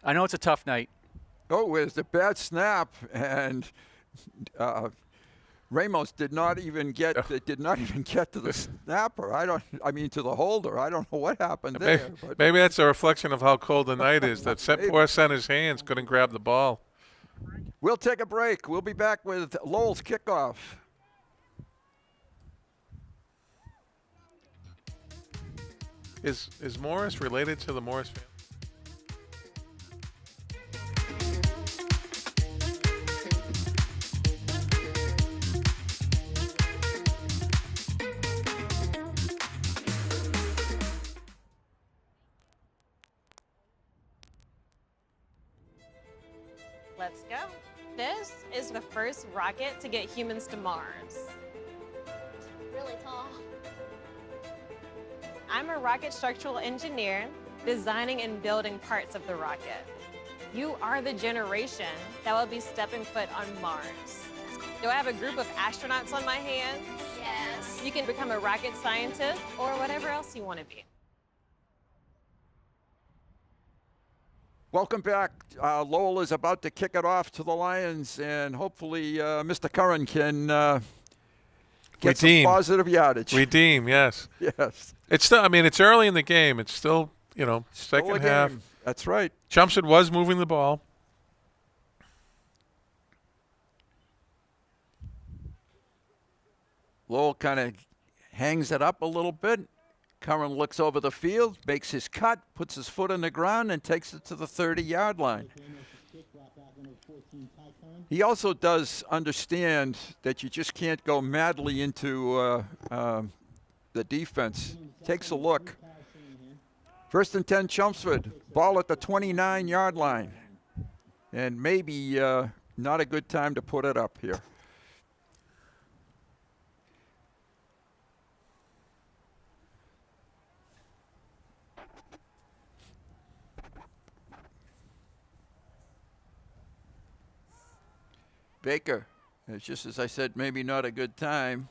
I know it's a tough night. Oh, it was a bad snap, and Ramos did not even get to the snapper. I mean to the holder. I don't know what happened there. Maybe that's a reflection of how cold the night is. That poor center's hands couldn't grab the ball. We'll take a break. We'll be back with Lowell's kickoff. Is Morris related to the Morris family? Let's go. This is the first rocket to get humans to Mars. Really tall. I'm a rocket structural engineer. designing and building parts of the rocket. You are the generation that will be stepping foot on Mars. Do I have a group of astronauts on my hands? Yes. You can become a rocket scientist or whatever else you want to be. Welcome back. Lowell is about to kick it off to the Lions, and hopefully Mr. Curran can get some positive yardage. Redeem, yes. Yes. It's still, I mean, it's early in the game. It's still, Still second a half. game. That's right. Chelmsford was moving the ball. Lowell kind of hangs it up a little bit. Curran looks over the field, makes his cut, puts his foot on the ground, and takes it to the 30-yard line. He also does understand that you just can't go madly into the defense. Takes a look. 1st and 10, Chelmsford. Ball at the 29-yard line. And maybe not a good time to put it up here. Baker, it's just as I said, maybe not a good time.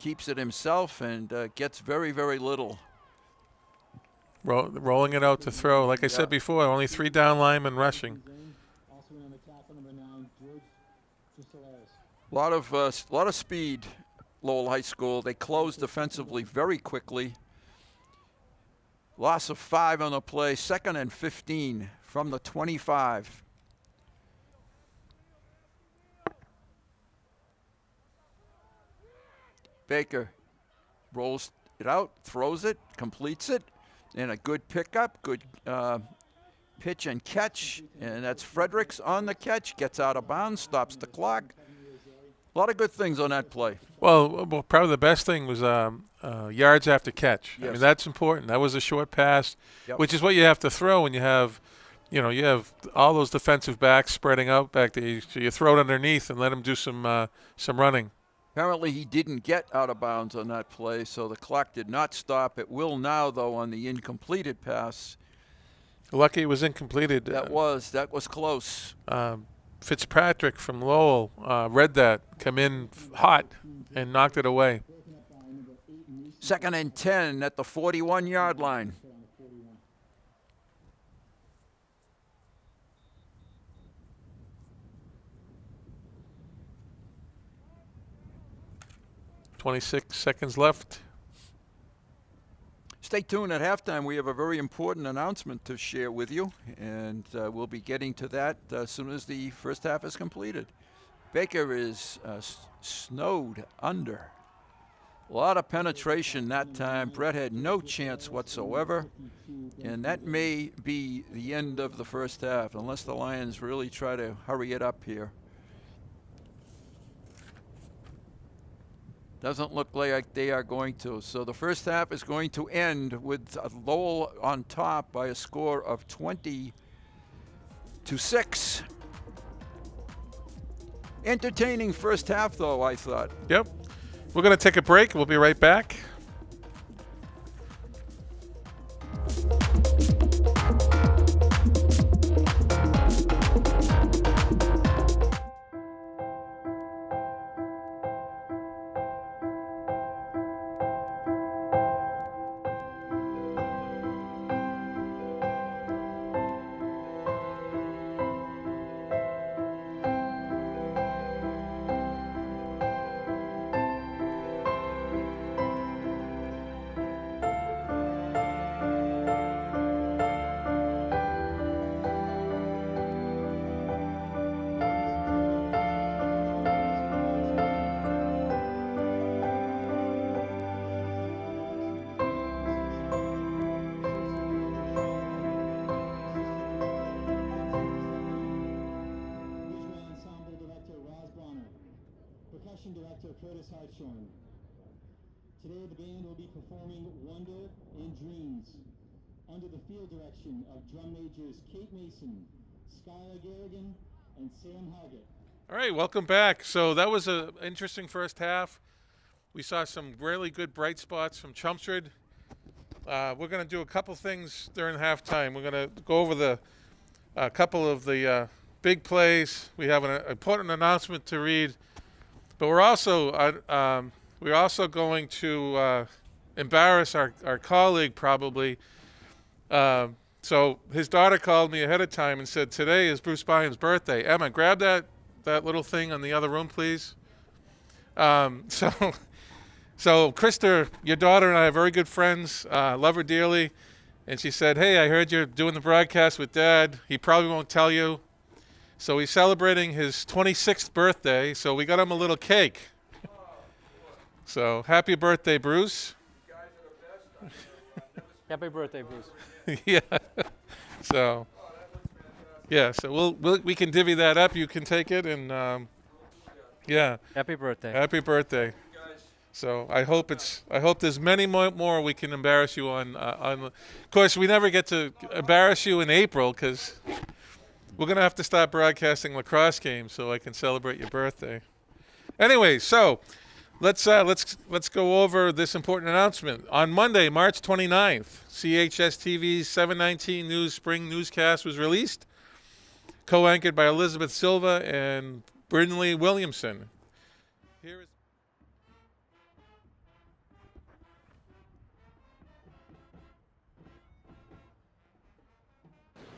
Keeps it himself and gets very, very little. Rolling it out to throw. Like I said before, only 3 down linemen rushing. A lot of speed, Lowell High School. They closed defensively very quickly. Loss of 5 on the play. 2nd and 15 from the 25. Baker rolls it out, throws it, completes it, and a good pickup, good pitch and catch, and that's Fredericks on the catch, gets out of bounds, stops the clock. A lot of good things on that play. Well, probably the best thing was yards after catch. Yes. I mean, that's important. That was a short pass, Yep. which is what you have to throw when you have, you have all those defensive backs spreading out back there. So you throw it underneath and let them do some running. Apparently he didn't get out of bounds on that play, so the clock did not stop. It will now, though, on the incompleted pass. Lucky it was incompleted. That was close. Fitzpatrick from Lowell read that, come in hot, and knocked it away. 2nd and 10 at the 41-yard line. .26 seconds left. Stay tuned at halftime. We have a very important announcement to share with you, and we'll be getting to that as soon as the first half is completed. Baker is snowed under. A lot of penetration that time. Brett had no chance whatsoever, and that may be the end of the first half, unless the Lions really try to hurry it up here. Doesn't look like they are going to. So the first half is going to end with Lowell on top by a score of 20-6. Entertaining first half, though, I thought. Yep. We're going to take a break. We'll be right back. Today the band will be performing Wonder and Dreams under the field direction of drum majors Kate Mason, Skylar Garrigan, and Sam Hoggett. All right, welcome back. So that was an interesting first half. We saw some really good bright spots from Chelmsford. we're going to do a couple things during halftime. We're going to go over a couple of the big plays. We have an important announcement to read, but we're also going to embarrass our colleague probably. So his daughter called me ahead of time and said, today is Bruce Byham's birthday. Emma, grab that little thing in the other room, please. So Krista, your daughter and I are very good friends, love her dearly. And she said, hey, I heard you're doing the broadcast with Dad. He probably won't tell you. So he's celebrating his 26th birthday, so we got him a little cake. So happy birthday, Bruce. Happy birthday, Bruce. Yeah. So, yeah, so we can divvy that up. You can take it, and yeah. Happy birthday. Happy birthday. So I hope there's many more we can embarrass you on. Of course, we never get to embarrass you in April because we're gonna have to stop broadcasting lacrosse games so I can celebrate your birthday. Anyway, so let's go over this important announcement. On Monday, March 29th, CHS TV's 719 News Spring Newscast was released, co-anchored by Elizabeth Silva and Brindley Williamson. Here is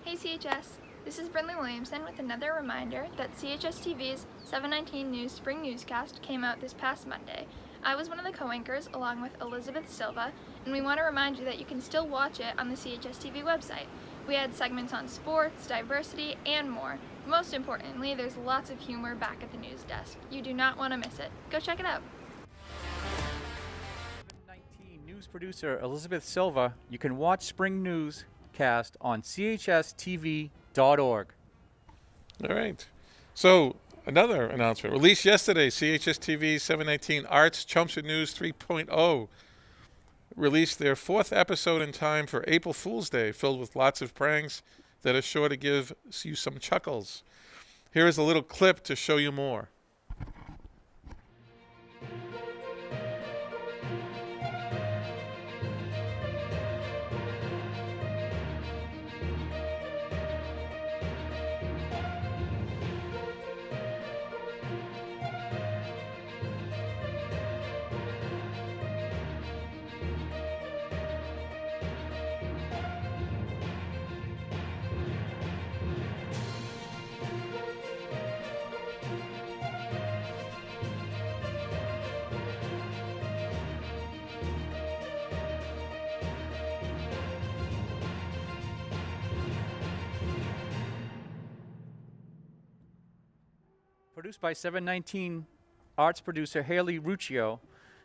Hey CHS, this is Brindley Williamson with another reminder that CHS TV's 719 News Spring Newscast came out this past Monday. I was one of the co-anchors along with Elizabeth Silva, and we want to remind you that you can still watch it on the CHS TV website. We had segments on sports, diversity, and more. Most importantly, there's lots of humor back at the news desk. You do not want to miss it. Go check it out. 19 news producer Elizabeth Silva. You can watch Spring Newscast on chstv.org. all right. So another announcement released yesterday. CHS TV 719 Arts Chelmsford News 3.0 released their 4th episode in time for April Fool's Day, filled with lots of pranks that are sure to give you some chuckles. Here is a little clip to show you more. Produced by 719 Arts producer Haley Ruccio.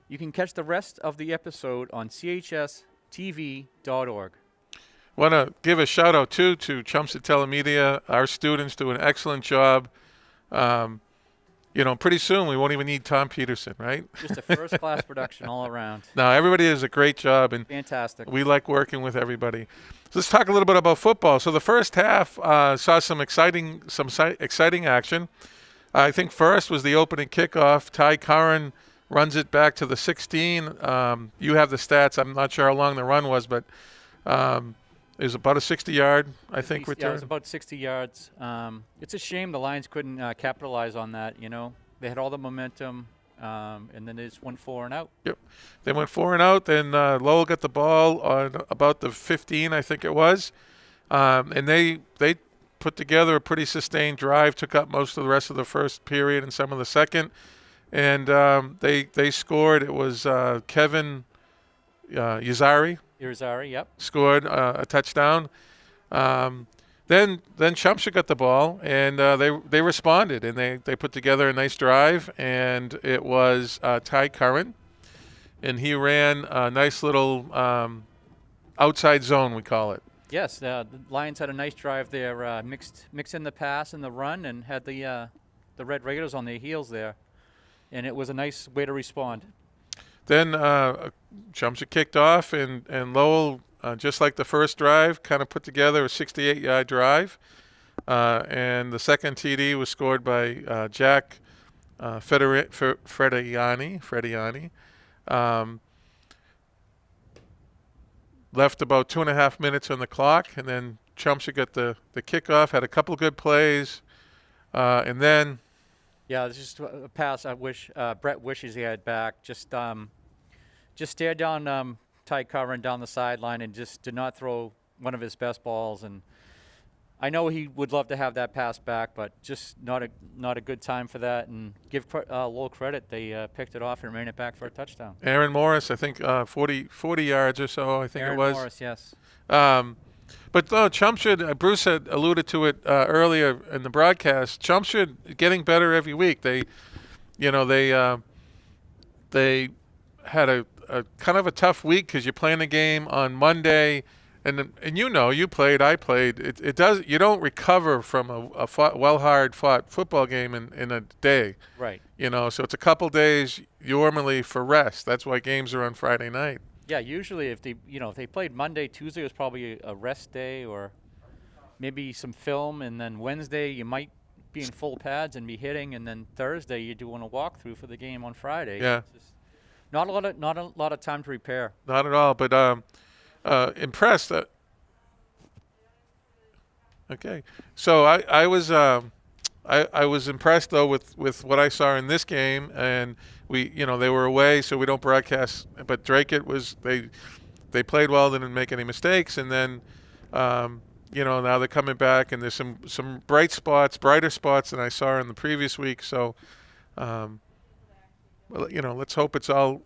You can catch the rest of the episode on chstv.org. Want to give a shout out too to Chelmsford Telemedia. Our students do an excellent job. Pretty soon we won't even need Tom Peterson, right? Just a first-class production all around. No, everybody does a great job, and Fantastic. we like working with everybody. So let's talk a little bit about football. So the first half saw some exciting action. I think first was the opening kickoff. Ty Curran runs it back to the 16. You have the stats. I'm not sure how long the run was, but it was about a 60-yard, I think, return. Yeah, it was about 60 yards. It's a shame the Lions couldn't capitalize on that, They had all the momentum, and then they just went 4 and out. Yep. They went 4 and out. Then Lowell got the ball on about the 15, I think it was. And they put together a pretty sustained drive, took up most of the rest of the first period and some of the second. And they scored. It was Kevin Yazari. Irizarry, yep. Scored a touchdown. Then Chelmsford got the ball, and they responded, and they put together a nice drive, and it was Ty Curran, and he ran a nice little outside zone, we call it. Yes, the Lions had a nice drive there, mixed in the pass and the run, and had the Red Raiders on their heels there, and it was a nice way to respond. Then Chelmsford kicked off, and Lowell, just like the first drive, kind of put together a 68-yard drive. And the second TD was scored by Jack Frediani. left about 2.5 minutes on the clock, and then Chelmsford got the kickoff, had a couple of good plays, and then Yeah, it's just a pass I wish Brett wishes he had back. Just stared down Ty Curran down the sideline and just did not throw one of his best balls. And I know he would love to have that pass back, but just not a good time for that. And give Lowell credit, they picked it off and ran it back for a touchdown. Aaron Morris, I think 40 yards or so, I think Aaron it was. Morris, yes. But Chelmsford, Bruce had alluded to it earlier in the broadcast. Chelmsford getting better every week. They had a kind of a tough week because you're playing a game on Monday, and you played, I played. It does. You don't recover from a hard fought football game in a day. Right. So it's a couple days normally for rest. That's why games are on Friday night. Yeah, usually if they played Monday, Tuesday was probably a rest day or maybe some film, and then Wednesday you might be in full pads and be hitting, and then Thursday you're doing a walkthrough for the game on Friday. Yeah. It's just not a lot of time to prepare. Not at all, but impressed. Okay, so I was impressed though with what I saw in this game, and they were away, so we don't broadcast. But Drake they played well, didn't make any mistakes, and then now they're coming back, and there's some brighter spots than I saw in the previous week. So, let's hope it's all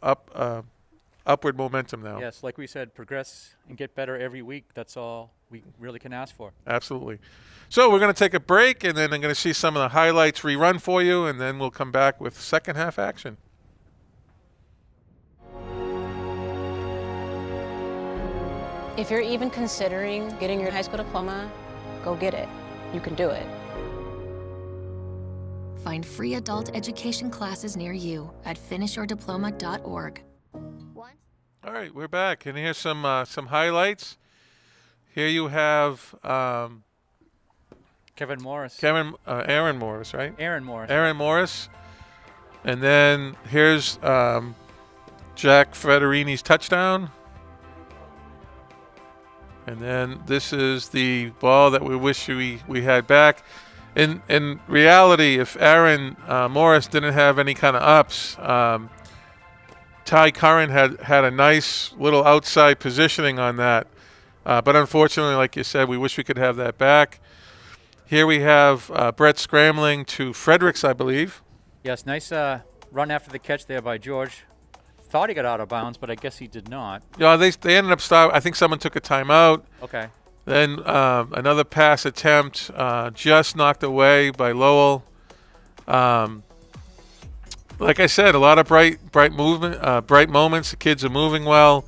upward momentum now. Yes, like we said, progress and get better every week. That's all we really can ask for. Absolutely. So we're going to take a break, and then I'm going to see some of the highlights rerun for you, and then we'll come back with second half action. If you're even considering getting your high school diploma, go get it. You can do it. Find free adult education classes near you at finishyourdiploma.org. All right, we're back, and here's some highlights. Here you have Aaron Morris, right? Aaron Morris. Aaron Morris. And then here's Jack Federini's touchdown. And then this is the ball that we wish we had back. In reality, if Aaron Morris didn't have any kind of ups, Ty Curran had a nice little outside positioning on that. But unfortunately, like you said, we wish we could have that back. Here we have Brett scrambling to Fredericks, I believe. Yes, nice run after the catch there by George. Thought he got out of bounds, but I guess he did not. Yeah, they ended up stopping. I think someone took a timeout. Okay. Then another pass attempt just knocked away by Lowell. Like I said, a lot of bright movement, bright moments. The kids are moving well.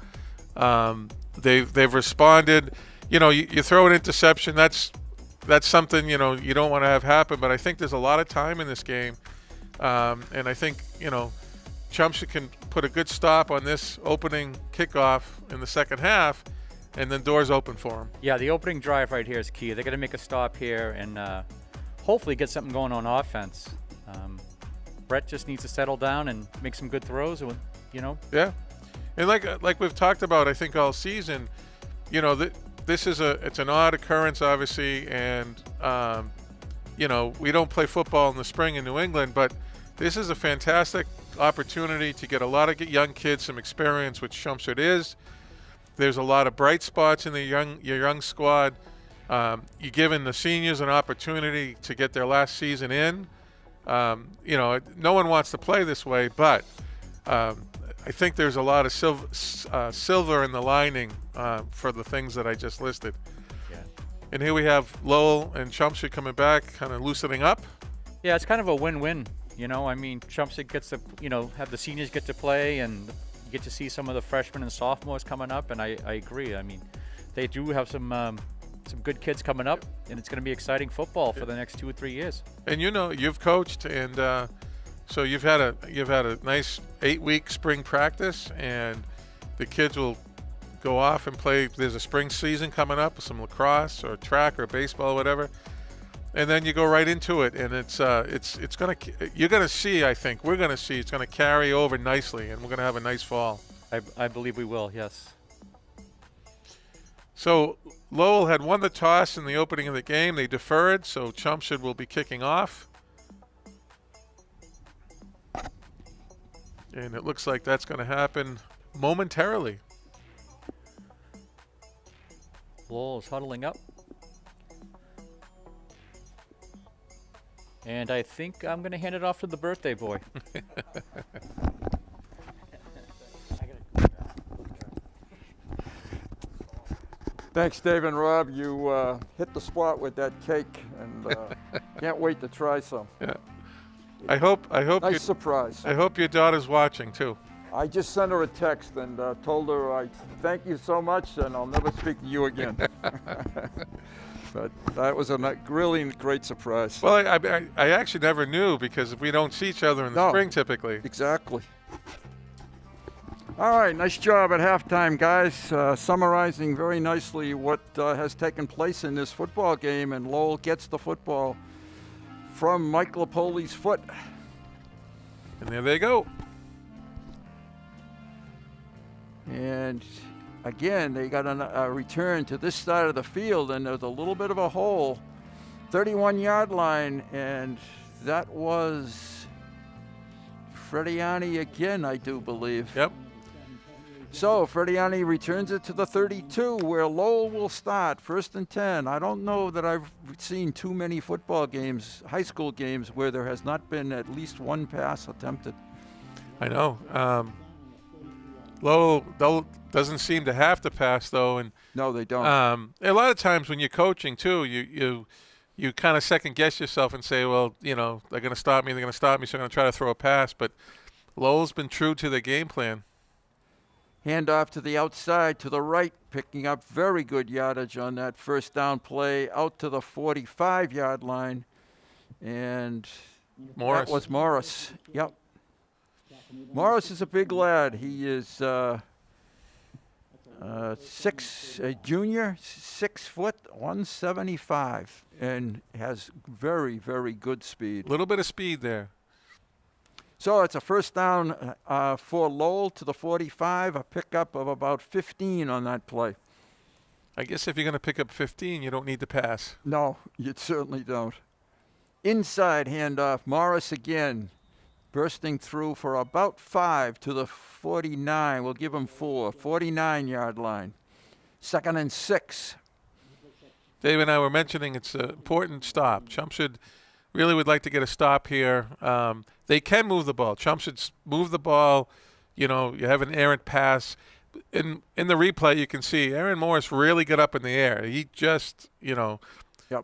They've responded. You throw an interception. That's something you don't want to have happen. But I think there's a lot of time in this game, and I think Chelmsford can put a good stop on this opening kickoff in the second half, and then doors open for them. Yeah, the opening drive right here is key. They're going to make a stop here and hopefully get something going on offense. Brett just needs to settle down and make some good throws. Yeah, and like we've talked about, I think all season, this is it's an odd occurrence, obviously, and we don't play football in the spring in New England, but this is a fantastic opportunity to get a lot of young kids some experience, which Chelmsford is. There's a lot of bright spots in your young squad. You're giving the seniors an opportunity to get their last season in. No one wants to play this way, but I think there's a lot of silver in the lining for the things that I just listed. Yeah. And here we have Lowell and Chelmsford coming back, kind of loosening up. Yeah, it's kind of a win-win. Chelmsford gets to, have the seniors get to play, and you get to see some of the freshmen and sophomores coming up, and I agree. They do have some good kids coming up, and it's going to be exciting football for the next 2 or 3 years. And you've coached, and so you've had a nice 8-week spring practice, and the kids will go off and play. There's a spring season coming up, some lacrosse or track or baseball, whatever. And then you go right into it, and you're gonna see. I think we're gonna see it's gonna carry over nicely, and we're gonna have a nice fall. I believe we will. Yes. So Lowell had won the toss in the opening of the game. They deferred, so Chelmsford will be kicking off. And it looks like that's going to happen momentarily. Lowell is huddling up. And I think I'm going to hand it off to the birthday boy. Thanks, Dave and Rob. You hit the spot with that cake, and can't wait to try some. Yeah. I hope. Nice surprise. I hope your daughter's watching too. I just sent her a text and told her I thank you so much, and I'll never speak to you again. But that was a really great surprise. Well, I actually never knew, because we don't see each other in the spring typically. Exactly. All right, nice job at halftime, guys. Summarizing very nicely what has taken place in this football game, and Lowell gets the football from Mike Lepoli's foot. And there they go. And again, they got a return to this side of the field, and there's a little bit of a hole, 31-yard line, and that was Frediani again, I do believe. Yep. So Frediani returns it to the 32, where Lowell will start, 1st and 10. I don't know that I've seen too many football games, high school games, where there has not been at least one pass attempted. I know. Lowell doesn't seem to have to pass, though, and no, they don't. A lot of times when you're coaching too, you kind of second guess yourself and say, well, they're going to stop me, so I'm going to try to throw a pass. But Lowell's been true to their game plan. Handoff to the outside, to the right, picking up very good yardage on that first down play, out to the 45-yard line, and Morris. That was Morris. Yep. Morris is a big lad. He is junior, 6 foot, 175, and has very, very good speed. A little bit of speed there. So it's a first down for Lowell to the 45, a pickup of about 15 on that play. I guess if you're going to pick up 15, you don't need to pass. No, you certainly don't. Inside handoff, Morris again, bursting through for about 5 to the 49. We'll give him 4, 49-yard line. 2nd and 6. Dave and I were mentioning it's an important stop. Chelmsford really would like to get a stop here. They can move the ball. Chelmsford's move the ball. You have an errant pass. In the replay, you can see Aaron Morris really got up in the air. He just, Yep.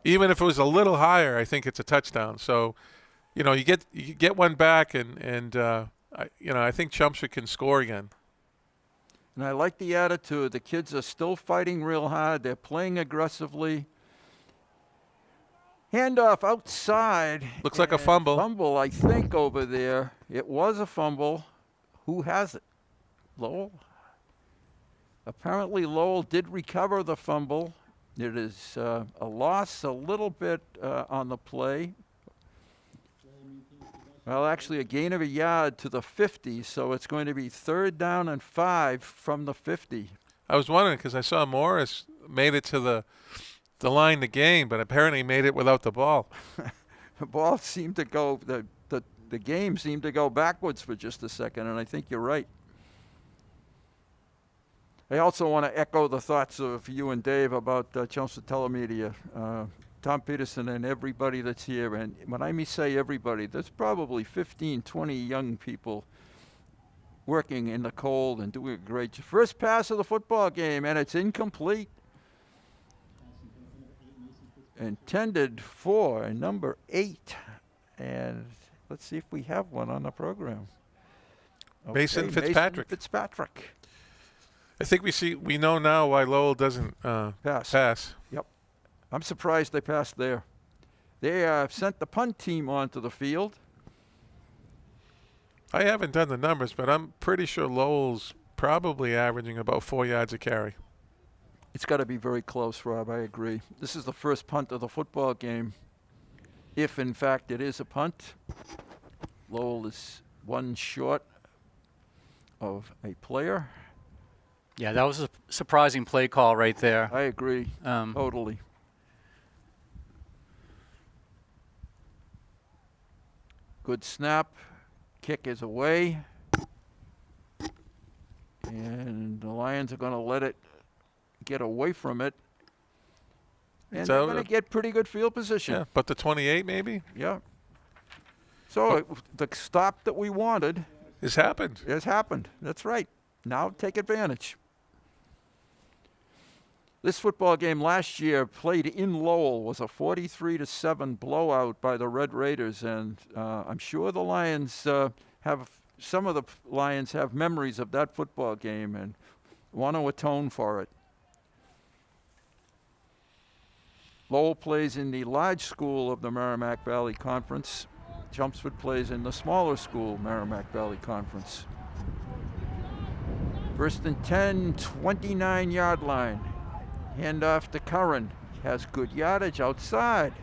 Even if it was a little higher, I think it's a touchdown. So, you get one back, and I think Chelmsford can score again. And I like the attitude. The kids are still fighting real hard. They're playing aggressively. Handoff outside. Looks like a fumble. Fumble, I think, over there. It was a fumble. Who has it? Lowell? Apparently Lowell did recover the fumble. It is a loss a little bit on the play. Well, actually a gain of a yard to the 50, so it's going to be 3rd down and 5 from the 50. I was wondering, because I saw Morris made it to the line to gain, but apparently made it without the ball. The ball seemed to go, the game seemed to go backwards for just a second, and I think you're right. I also want to echo the thoughts of you and Dave about Chelmsford Telemedia, Tom Peterson and everybody that's here. And when I say everybody, there's probably 15, 20 young people working in the cold and doing a great job. First pass of the football game, and it's incomplete. Intended for number 8. And let's see if we have one on the program. Okay, Mason Fitzpatrick. Mason Fitzpatrick. I think we know now why Lowell doesn't pass. Yep. I'm surprised they passed there. They sent the punt team onto the field. I haven't done the numbers, but I'm pretty sure Lowell's probably averaging about 4 yards a carry. It's got to be very close, Rob. I agree. This is the first punt of the football game. If, in fact, it is a punt, Lowell is one short of a player. Yeah, that was a surprising play call right there. I agree, totally. Good snap. Kick is away. And the Lions are going to let it get away from it. And they're going to get pretty good field position. Yeah, but the 28 maybe? Yeah. So the stop that we wanted has happened. Has happened. That's right. Now take advantage. This football game last year played in Lowell was a 43-7 blowout by the Red Raiders, and I'm sure the Lions some of the Lions have memories of that football game and want to atone for it. Lowell plays in the large school of the Merrimack Valley Conference. Chelmsford plays in the smaller school, Merrimack Valley Conference. First and 10, 29-yard line. Handoff to Curran. Has good yardage outside.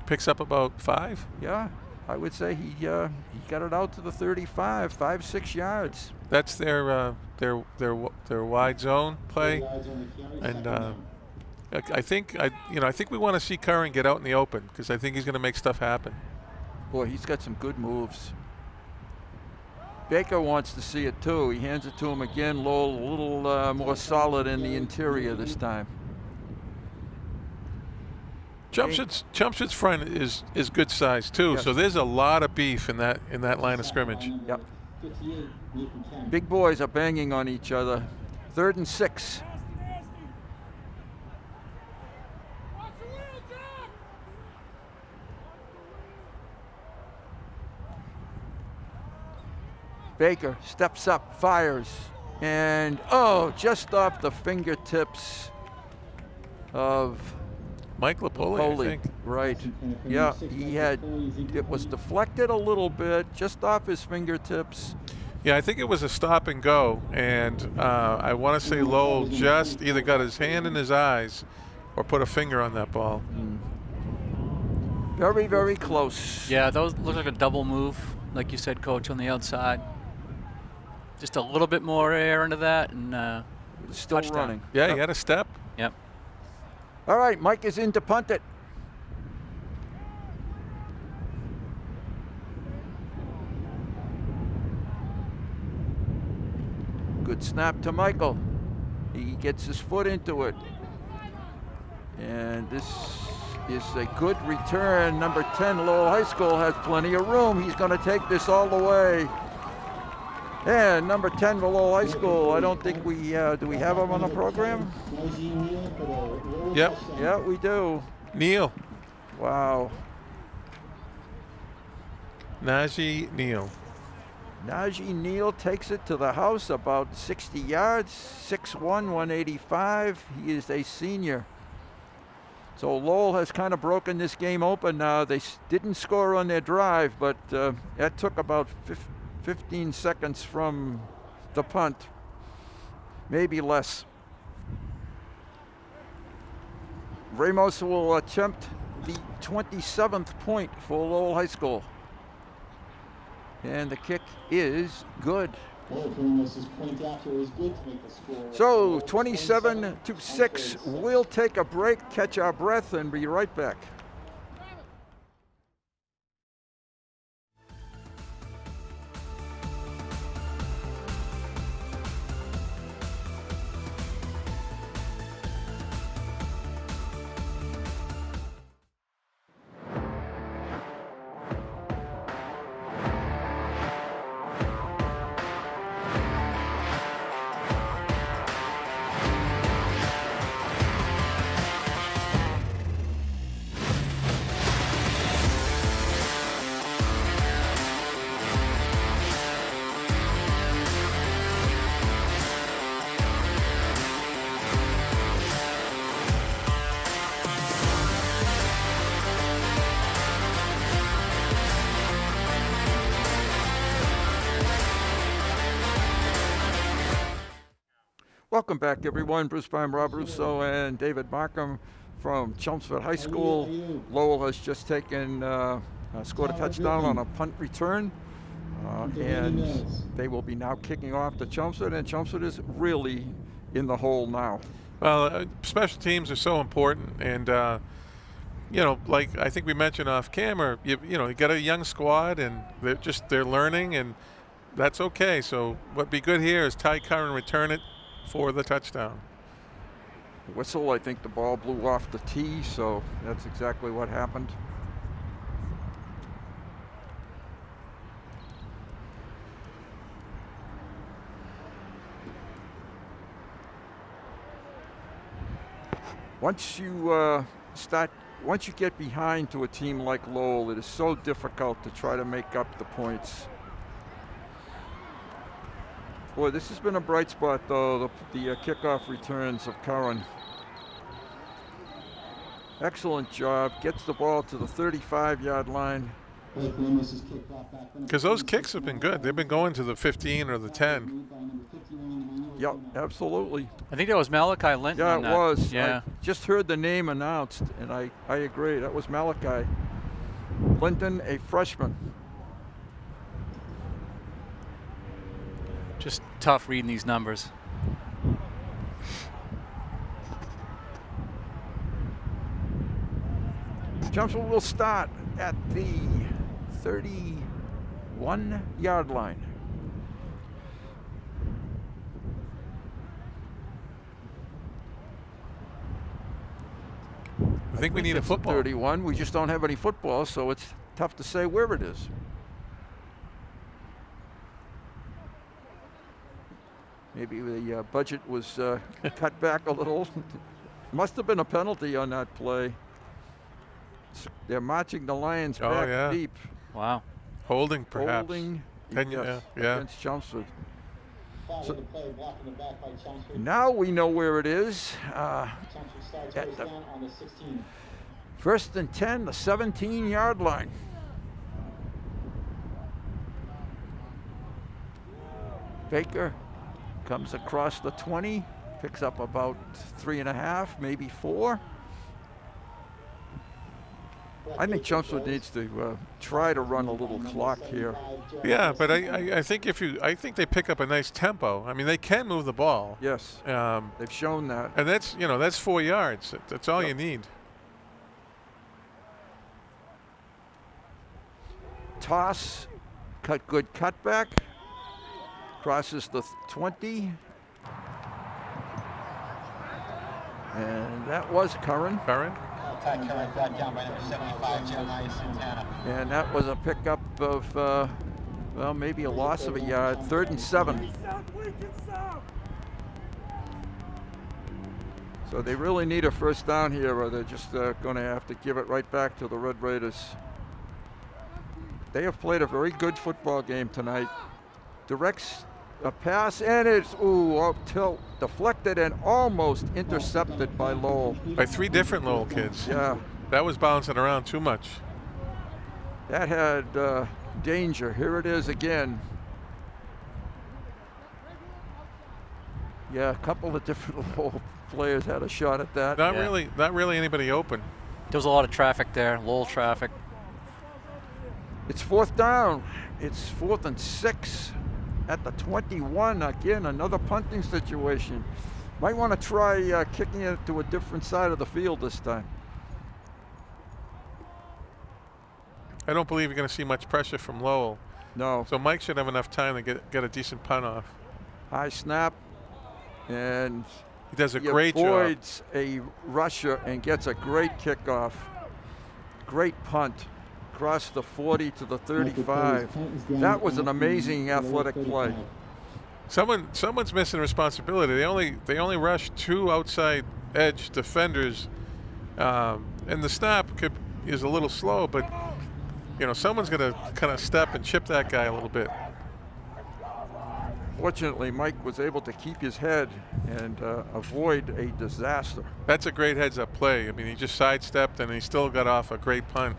Picks up about 5? Yeah, I would say he got it out to the 35, 5-6 yards. That's their wide zone play, and I think we want to see Curran get out in the open because I think he's going to make stuff happen. Boy, he's got some good moves. Baker wants to see it too. He hands it to him again. Lowell a little more solid in the interior this time. Chelmsford's front is good size too, yes. So there's a lot of beef in that line of scrimmage. Yep. Big boys are banging on each other. 3rd and 6. Baker steps up, fires, and just off the fingertips of Mike Lapoli, I think. Right. Yeah, it was deflected a little bit, just off his fingertips. Yeah, I think it was a stop and go, and I want to say Lowell just either got his hand in his eyes or put a finger on that ball. Very, very close. Yeah, those look like a double move, like you said, Coach, on the outside. Just a little bit more air into that, and still touchdown. running. Yeah, he had a step. Yep. All right, Mike is in to punt it. Good snap to Michael. He gets his foot into it. And this is a good return. Number 10, Lowell High School has plenty of room. He's going to take this all the way. And number 10 for Lowell High School, I don't think we, do we have him on the program? Yep. Yeah, we do. Neal. Wow. Najee Neal. Najee Neal takes it to the house about 60 yards, 6'1", 185. He is a senior. So Lowell has kind of broken this game open now. They didn't score on their drive, but that took about 15 seconds from the punt, maybe less. Ramos will attempt the 27th point for Lowell High School. And the kick is good. So 27-6, we'll take a break, catch our breath, and be right back. Welcome back, everyone. Bruce Bym, Rob Russo, and David Markham from Chelmsford High School. Lowell has just scored a touchdown on a punt return. And they will be now kicking off to Chelmsford, and Chelmsford is really in the hole now. Well, special teams are so important, and you know, like I think we mentioned off camera, you know, you got a young squad, and they're learning, and that's okay. So what'd be good here is Ty Curran return it for the touchdown. Whistle, I think the ball blew off the tee, so that's exactly what happened. Once you get behind to a team like Lowell, it is so difficult to try to make up the points. Boy, this has been a bright spot, though, the kickoff returns of Curran. Excellent job. Gets the ball to the 35-yard line. Because those kicks have been good. They've been going to the 15 or the 10. Yep, absolutely. I think that was Malachi Linton. Yeah, on it that. was. Yeah. I just heard the name announced, and I agree. That was Malachi Linton, a freshman. Just tough reading these numbers. Chelmsford will start at the 31-yard line. I think we need a It's football. 31. We just don't have any football, so it's tough to say where it is. Maybe the budget was cut back a little. Must have been a penalty on that play. They're marching the Lions back deep. Wow. Holding, perhaps. Holding, Yeah. against Chelmsford. So now we know where it is. At the first and 10, the 17-yard line. Baker comes across the 20, picks up about 3.5, maybe 4. I think Chelmsford needs to try to run a little clock here. Yeah, but I think I think they pick up a nice tempo. I mean, they can move the ball. Yes, they've shown that. And that's 4 yards. That's all you need. Toss, good cutback, crosses the 20. And that was Curran. And that was a pickup of, well, maybe a loss of a yard. 3rd and 7. So they really need a first down here, or they're just going to have to give it right back to the Red Raiders. They have played a very good football game tonight. Directs a pass, and it's up tilt, deflected, and almost intercepted by Lowell. By 3 different Lowell kids. Yeah. That was bouncing around too much. That had danger. Here it is again. Yeah, a couple of different Lowell players had a shot at that. Not really anybody open. There was a lot of traffic there, Lowell traffic. It's 4th down. It's 4th and 6. At the 21, again, another punting situation. Might want to try kicking it to a different side of the field this time. I don't believe you're going to see much pressure from Lowell. No. So Mike should have enough time to get a decent punt off. High snap, and he does a he great job. avoids a rusher and gets a great kickoff. Great punt. Across the 40 to the 35. That was an amazing athletic play. Someone's missing responsibility. They only rushed 2 outside edge defenders, and the snap is a little slow. But someone's going to kind of step and chip that guy a little bit. Fortunately, Mike was able to keep his head and avoid a disaster. That's a great heads-up play. I mean, he just sidestepped and he still got off a great punt.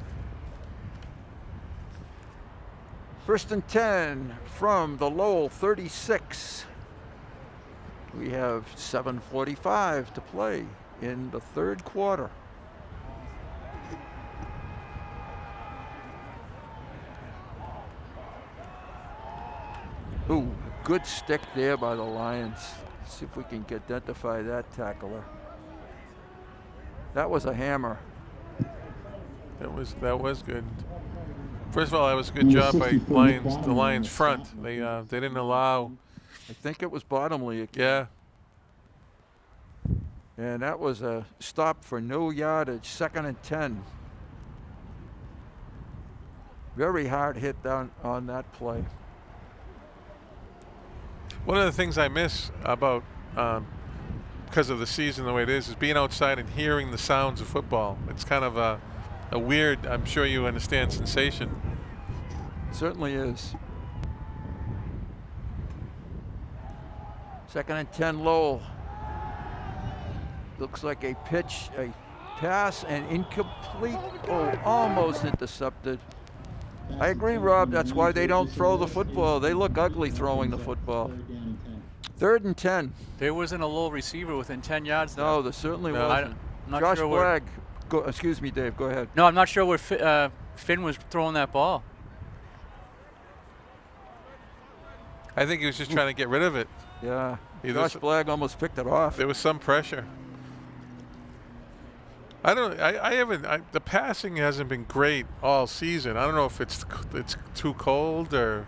1st and 10 from the Lowell 36. We have 7:45 to play in the 3rd quarter. Ooh, good stick there by the Lions. See if we can identify that tackler. That was a hammer. That was good. First of all, that was a good job by the Lions front. They didn't allow. I think it was Bottomley again. Yeah. And that was a stop for no yardage, 2nd and 10. Very hard hit down on that play. One of the things I miss about, because of the season the way it is being outside and hearing the sounds of football. It's kind of a weird, I'm sure you understand, sensation. It certainly is. 2nd and 10, Lowell. Looks like a pitch, a pass, and incomplete. Oh, almost intercepted. I agree, Rob. That's why they don't throw the football. They look ugly throwing the football. 3rd and 10. There wasn't a Lowell receiver within 10 yards. No, there certainly wasn't. I'm not Josh sure where. Blagg. Excuse me, Dave. Go ahead. No, I'm not sure where Finn was throwing that ball. I think he was just trying to get rid of it. Yeah. Josh Blagg almost picked it off. There was some pressure. I don't. I haven't. The passing hasn't been great all season. I don't know if it's too cold or.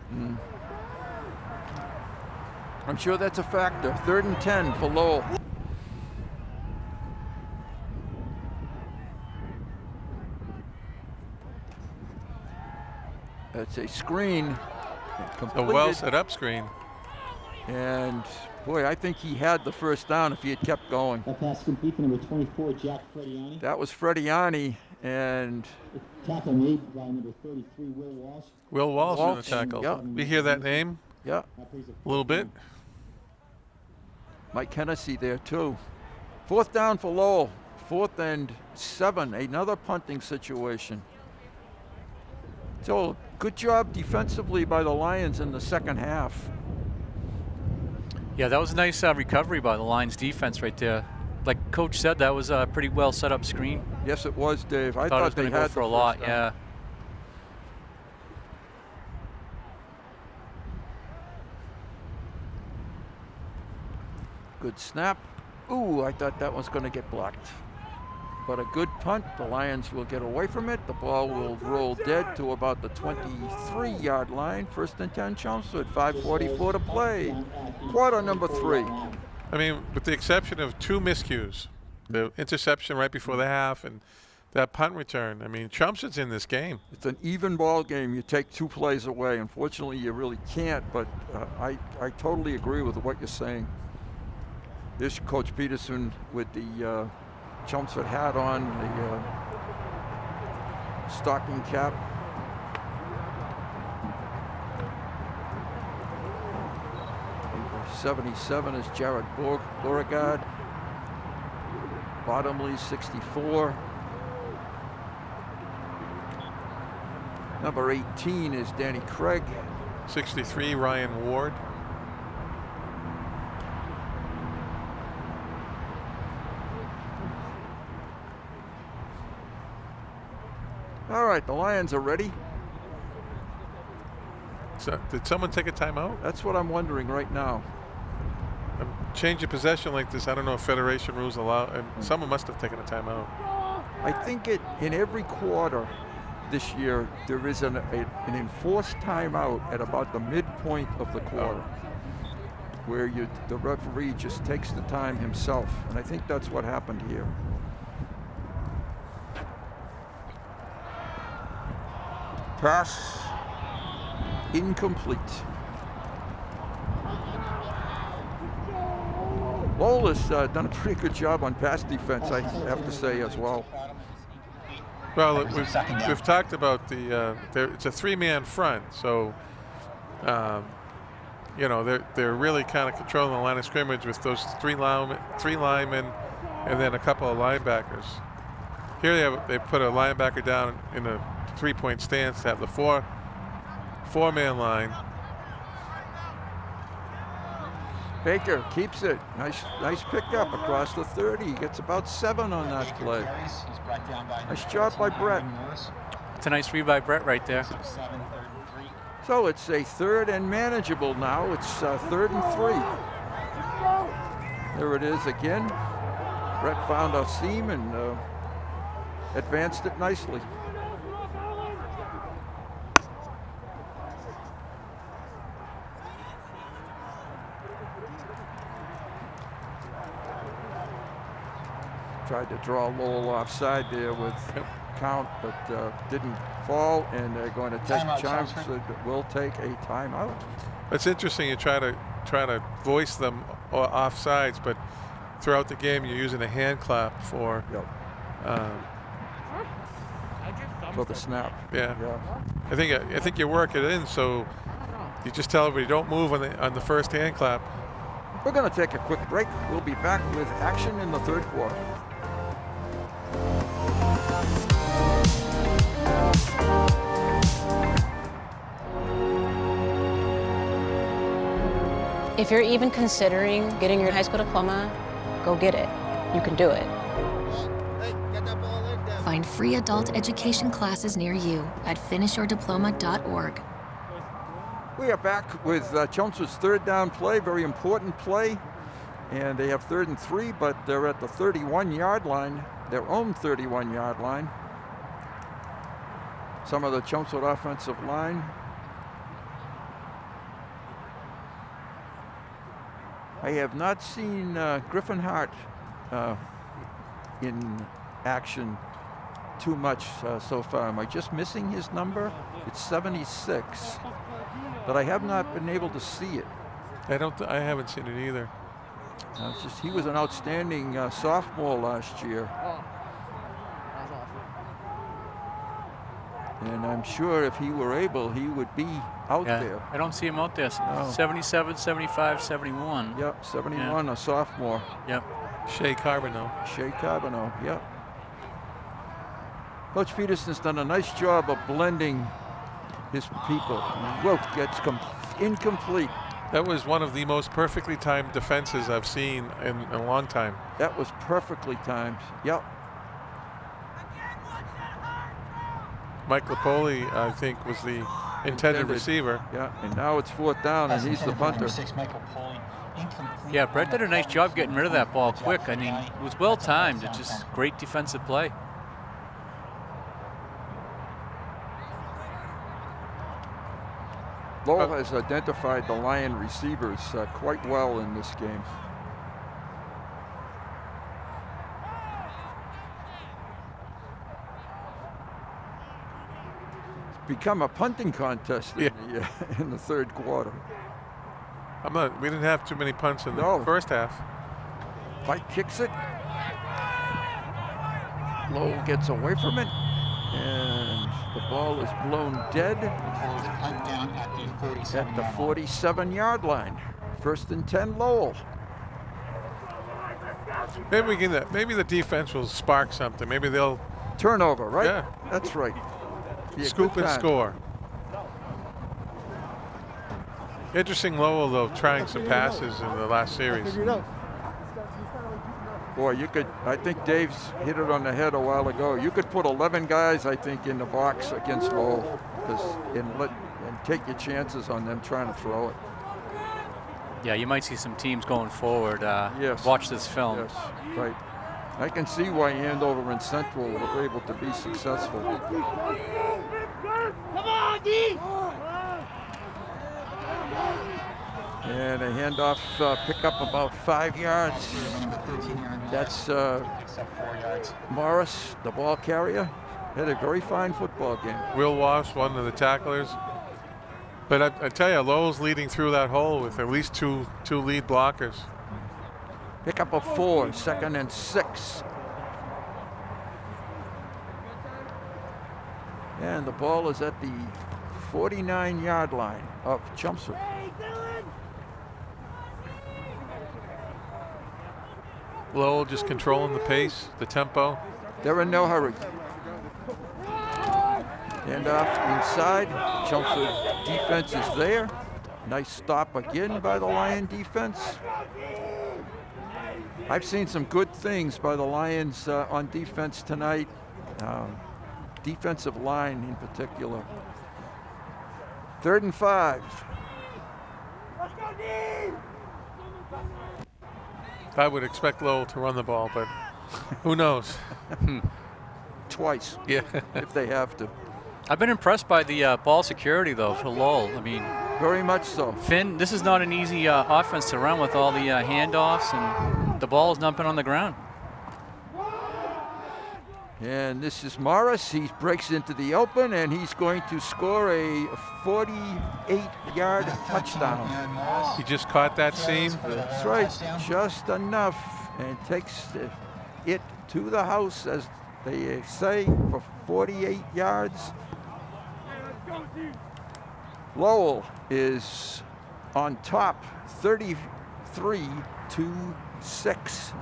I'm sure that's a factor. 3rd and 10 for Lowell. That's a screen. A well set up screen. And boy, I think he had the first down if he had kept going. That pass complete for number 24, Jack Frediani. That was Frediani, and tackle made by number 33, Will Walsh. Will Walsh in the tackle. Yep. We hear that name? Yeah. A little bit. Mike Hennessy there too. 4th down for Lowell. 4th and 7. Another punting situation. So good job defensively by the Lions in the second half. Yeah, that was a nice recovery by the Lions defense right there. Like Coach said, that was a pretty well set up screen. Yes, it was, Dave. I thought it was they going to had go for the a lot. first down. Yeah. Good snap. Ooh, I thought that was going to get blocked. But a good punt. The Lions will get away from it. The ball will roll dead to about the 23-yard line. 1st and 10, Chelmsford. 5:44 to play. Quarter number 3. I mean, with the exception of 2 miscues, the interception right before the half and that punt return. I mean, Chelmsford's in this game. It's an even ball game. You take 2 plays away. Unfortunately, you really can't. But I totally agree with what you're saying. This Coach Peterson with the Chelmsford hat on, the stocking cap. Number 77 is Jared Beauregard. Bottomley, 64. Number 18 is Danny Craig. 63, Ryan Ward. All right, the Lions are ready. So, did someone take a timeout? That's what I'm wondering right now. Change of possession like this, I don't know if Federation rules allow, and someone must have taken a timeout. I think in every quarter this year, there is an enforced timeout at about the midpoint of the quarter, where the referee just takes the time himself. And I think that's what happened here. Pass incomplete. Lowell has done a pretty good job on pass defense, I have to say as well. Well, we've talked about it's a 3-man front, so they're really kind of controlling the line of scrimmage with those three linemen, and then a couple of linebackers. Here they put a linebacker down in a 3-point stance to have the four-man line. Baker keeps it. Nice pickup across the 30. He gets about 7 on that play. Nice job by Brett. It's a nice read by Brett right there. So it's a third and manageable now. It's 3rd and 3. There it is again. Brett found a seam and advanced it nicely. Tried to draw Lowell offside there with count, but didn't fall, and they're going to take Chelmsford will take a timeout. It's interesting. You try to voice them offsides, but throughout the game you're using a hand clap for the snap. Yeah. I think you work it in, so you just tell everybody don't move on the first hand clap. We're going to take a quick break. We'll be back with action in the 3rd quarter. If you're even considering getting your high school diploma, go get it. You can do it. Find free adult education classes near you at finishyourdiploma.org. We are back with Chelmsford's 3rd down play, very important play. And they have 3rd and 3, but they're at the 31-yard line, their own 31-yard line. Some of the Chelmsford offensive line. I have not seen Griffin Hart in action too much so far. Am I just missing his number? It's 76, but I have not been able to see it. I haven't seen it either. It's just he was an outstanding sophomore last year. And I'm sure if he were able, he would be out there. I don't see him out there. No. 77, 75, 71. Yep, 71, a sophomore. Yep. Shea Carbonneau. Yep. Coach Peterson's done a nice job of blending his people. Wilt gets incomplete. That was one of the most perfectly timed defenses I've seen in a long time. That was perfectly timed. Yep. Mike Lipoli, I think, was the intended receiver. Yeah, and now it's 4th down, and he's the punter. Yeah, Brett did a nice job getting rid of that ball quick. I mean, it was well timed. It's just great defensive play. Lowell has identified the Lion receivers quite well in this game. It's become a punting contest in the 3rd quarter. We didn't have too many punts in the first half. Mike kicks it. Lowell gets away from it, and the ball is blown dead at the 47-yard line. 1st and 10, Lowell. Maybe the defense will spark something. Maybe they'll turnover, right? Yeah, that's right. Scoop and score. Interesting, Lowell though trying some passes in the last series. Boy, I think Dave's hit it on the head a while ago. You could put 11 guys, I think, in the box against Lowell and take your chances on them trying to throw it. Yeah, you might see some teams going forward. Yes. Watch this film. Yes, right. I can see why Andover and Central were able to be successful. Come on, D! And a handoff pick up about 5 yards. That's Morris, the ball carrier. Had a very fine football game. Will Walsh, one of the tacklers. But I tell you, Lowell's leading through that hole with at least two lead blockers. Pick up a 4, 2nd and 6. And the ball is at the 49-yard line of Chelmsford. Lowell just controlling the pace, the tempo. They're in no hurry. And off inside, Chelmsford defense is there. Nice stop again by the Lion defense. I've seen some good things by the Lions on defense tonight. Defensive line in particular. 3rd and 5. I would expect Lowell to run the ball, but who knows? Twice, Yeah. if they have to. I've been impressed by the ball security, though, for Lowell. I mean, very much so. Finn, this is not an easy offense to run with all the handoffs, and the ball has not been on the ground. And this is Morris. He breaks into the open, and he's going to score a 48-yard touchdown. He just caught that seam. That's right, just enough, and takes it to the house, as they say, for 48 yards. Lowell is on top, 33-6.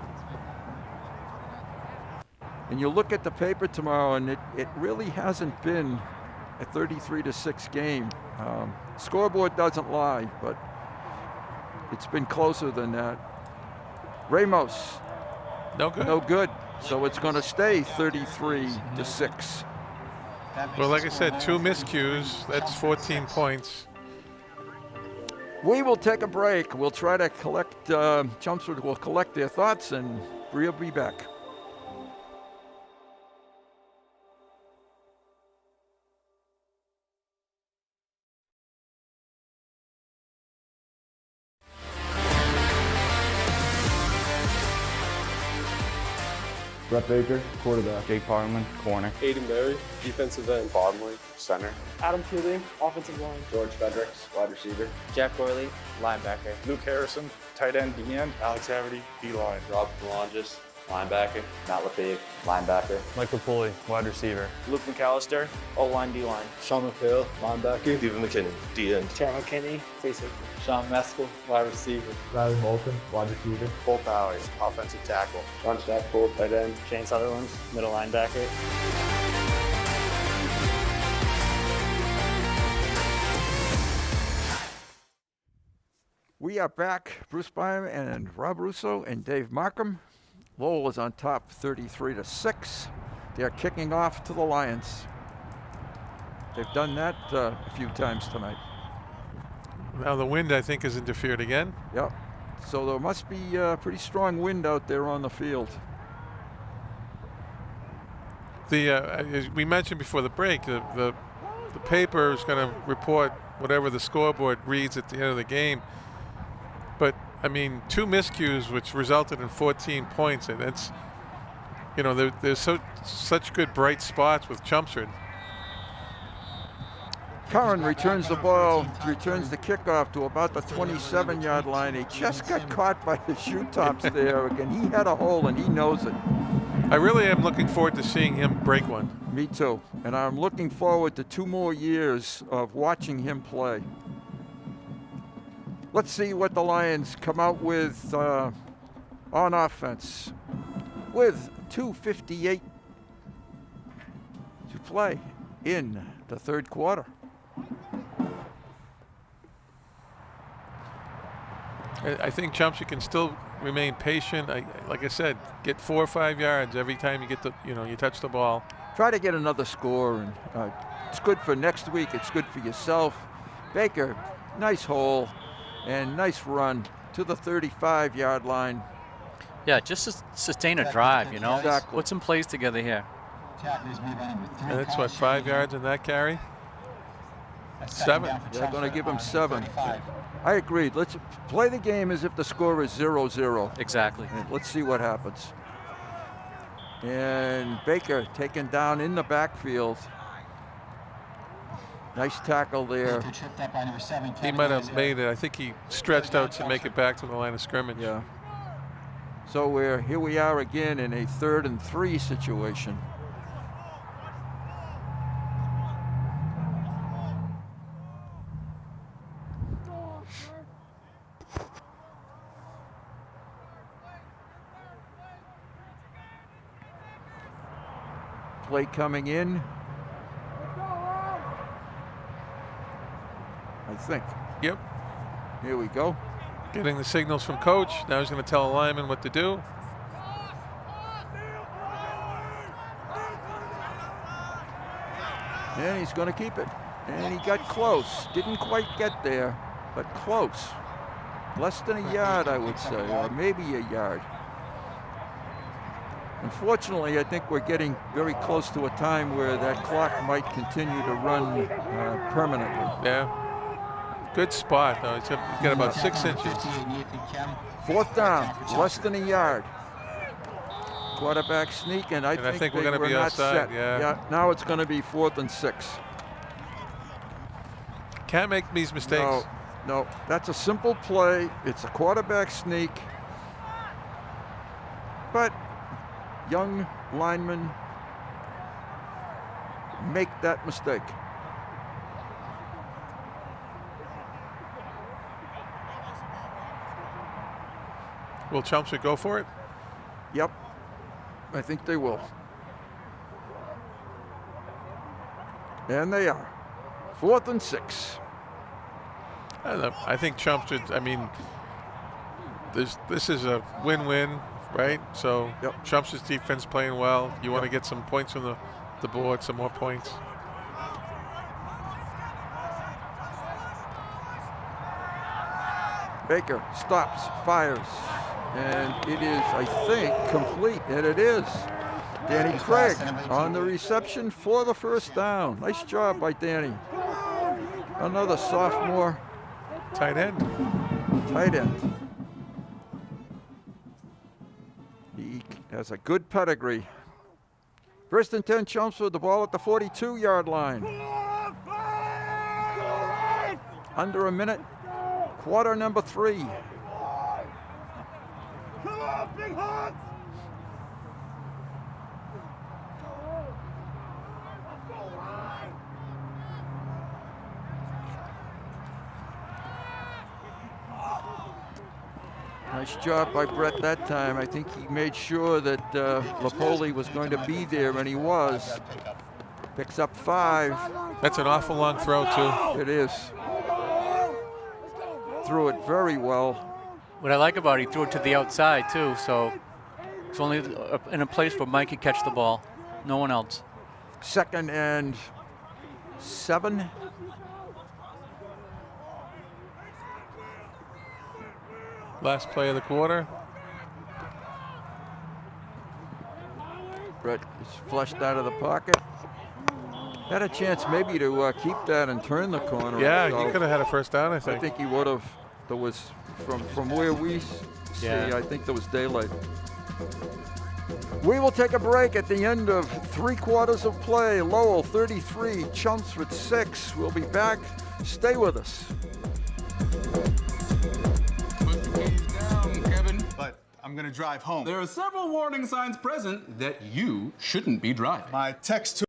And you look at the paper tomorrow, and it really hasn't been a 33-6 game. Scoreboard doesn't lie, but it's been closer than that. Ramos. No good. No good. So it's going to stay 33-6. Well, like I said, 2 miscues. That's 14 points. We will take a break. We'll try to collect, Chelmsford will collect their thoughts, and we'll be back. Brett Baker, quarterback. Jake Parman, corner. Aiden Berry, defensive end. Bodley, center. Adam Fielding, offensive line. George Fredericks, wide receiver. Jack Gorley, linebacker. Luke Harrison, tight end, D-end. Alex Haverty, D-line. Rob Kalonges, linebacker. Matt Lefebvre, linebacker. Michael Pulley, wide receiver. Luke McAllister, O-line, D-line. Sean McPhail, linebacker. Stephen McKinney, D-end. Terrell McKinney, free safety. Sean Meskel, wide receiver. Riley Moulton, wide receiver. Cole Powers, offensive tackle. John Stackpole, tight end. Shane Sutherland, middle linebacker. We are back. Bruce Byam and Rob Russo and Dave Markham. Lowell is on top 33-6. They're kicking off to the Lions. They've done that a few times tonight. Now the wind, I think, has interfered again. Yep. So there must be a pretty strong wind out there on the field. As we mentioned before the break, the paper is going to report whatever the scoreboard reads at the end of the game. But I mean, 2 miscues, which resulted in 14 points, and it's, you know, there's such good bright spots with Chelmsford. Curran returns the ball, returns the kickoff to about the 27-yard line. He just got caught by the shoe tops there. Again, he had a hole, and he knows it. I really am looking forward to seeing him break one. Me too. And I'm looking forward to 2 more years of watching him play. Let's see what the Lions come out with on offense. With 2:58 to play in the third quarter. I think Chelmsford can still remain patient. Like I said, get 4 or 5 yards every time you get you touch the ball. Try to get another score, and it's good for next week. It's good for yourself. Baker, nice hole and nice run to the 35-yard line. Yeah, just to sustain a drive, you know. Exactly. Put some plays together here. And that's what, 5 yards in that carry? 7. They're going to give him 7. I agreed. Let's play the game as if the score is 0-0. Exactly. And let's see what happens. And Baker taken down in the backfield. Nice tackle there. He might have made it. I think he stretched out to make it back to the line of scrimmage. Yeah. So here we are again in a 3rd and 3 situation. Play coming in. I think. Yep. Here we go. Getting the signals from coach. Now he's going to tell a lineman what to do. And he's going to keep it. And he got close. Didn't quite get there, but close. Less than a yard, I would say, or maybe a yard. Unfortunately, I think we're getting very close to a time where that clock might continue to run permanently. Yeah. Good spot, though. He's got about 6 inches. 4th down, less than a yard. Quarterback sneak, and I think we're going to be not outside. set. Yeah. Now it's going to be 4th and 6. Can't make these mistakes. No, that's a simple play. It's a quarterback sneak. But young linemen make that mistake. Will Chelmsford go for it? Yep, I think they will. And they are. 4th and 6. I don't know. I think Chelmsford, I mean, this is a win-win, right? So Chelmsford's defense playing well. You want to get some points from the board, some more points. Baker stops, fires, and it is, I think, complete, and it is. Danny Craig on the reception for the 1st down. Nice job by Danny. Another sophomore. Tight end. He has a good pedigree. 1st and 10, Chelmsford, the ball at the 42-yard line. Under a minute, quarter number 3. Come on, Big Hawks! Nice job by Brett that time. I think he made sure that Lapoli was going to be there, and he was. Picks up 5. That's an awful long throw, too. It is. Threw it very well. What I like about it, he threw it to the outside, too, so it's only in a place where Mike could catch the ball. No one else. 2nd and 7. Last play of the quarter. Brett is flushed out of the pocket. Had a chance maybe to keep that and turn the corner. Yeah, he could have had a 1st down, I think. I think he would have. There was, from where we see, I think there was daylight. We will take a break at the end of 3 quarters of play. Lowell 33, Chelmsford 6. We'll be back. Stay with us. But I'm gonna drive home. There are several warning signs present that you shouldn't be driving. My text to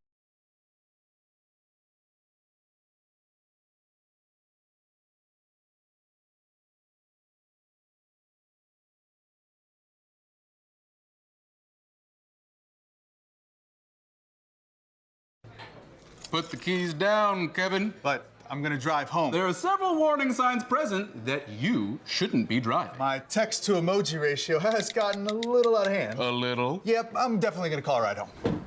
Put the keys down, Kevin. But I'm gonna drive home. There are several warning signs present that you shouldn't be driving. My text to emoji ratio has gotten a little out of hand. A little? Yep, I'm definitely gonna call a ride home.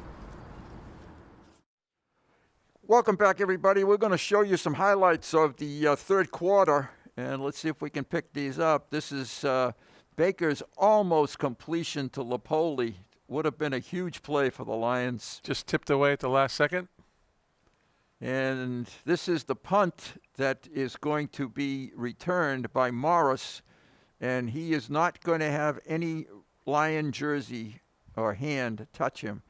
Welcome back, everybody. We're going to show you some highlights of the 3rd quarter, and let's see if we can pick these up. This is Baker's almost completion to Lapoli. Would have been a huge play for the Lions. Just tipped away at the last second. And this is the punt that is going to be returned by Morris, and he is not going to have any Lion jersey or hand touch him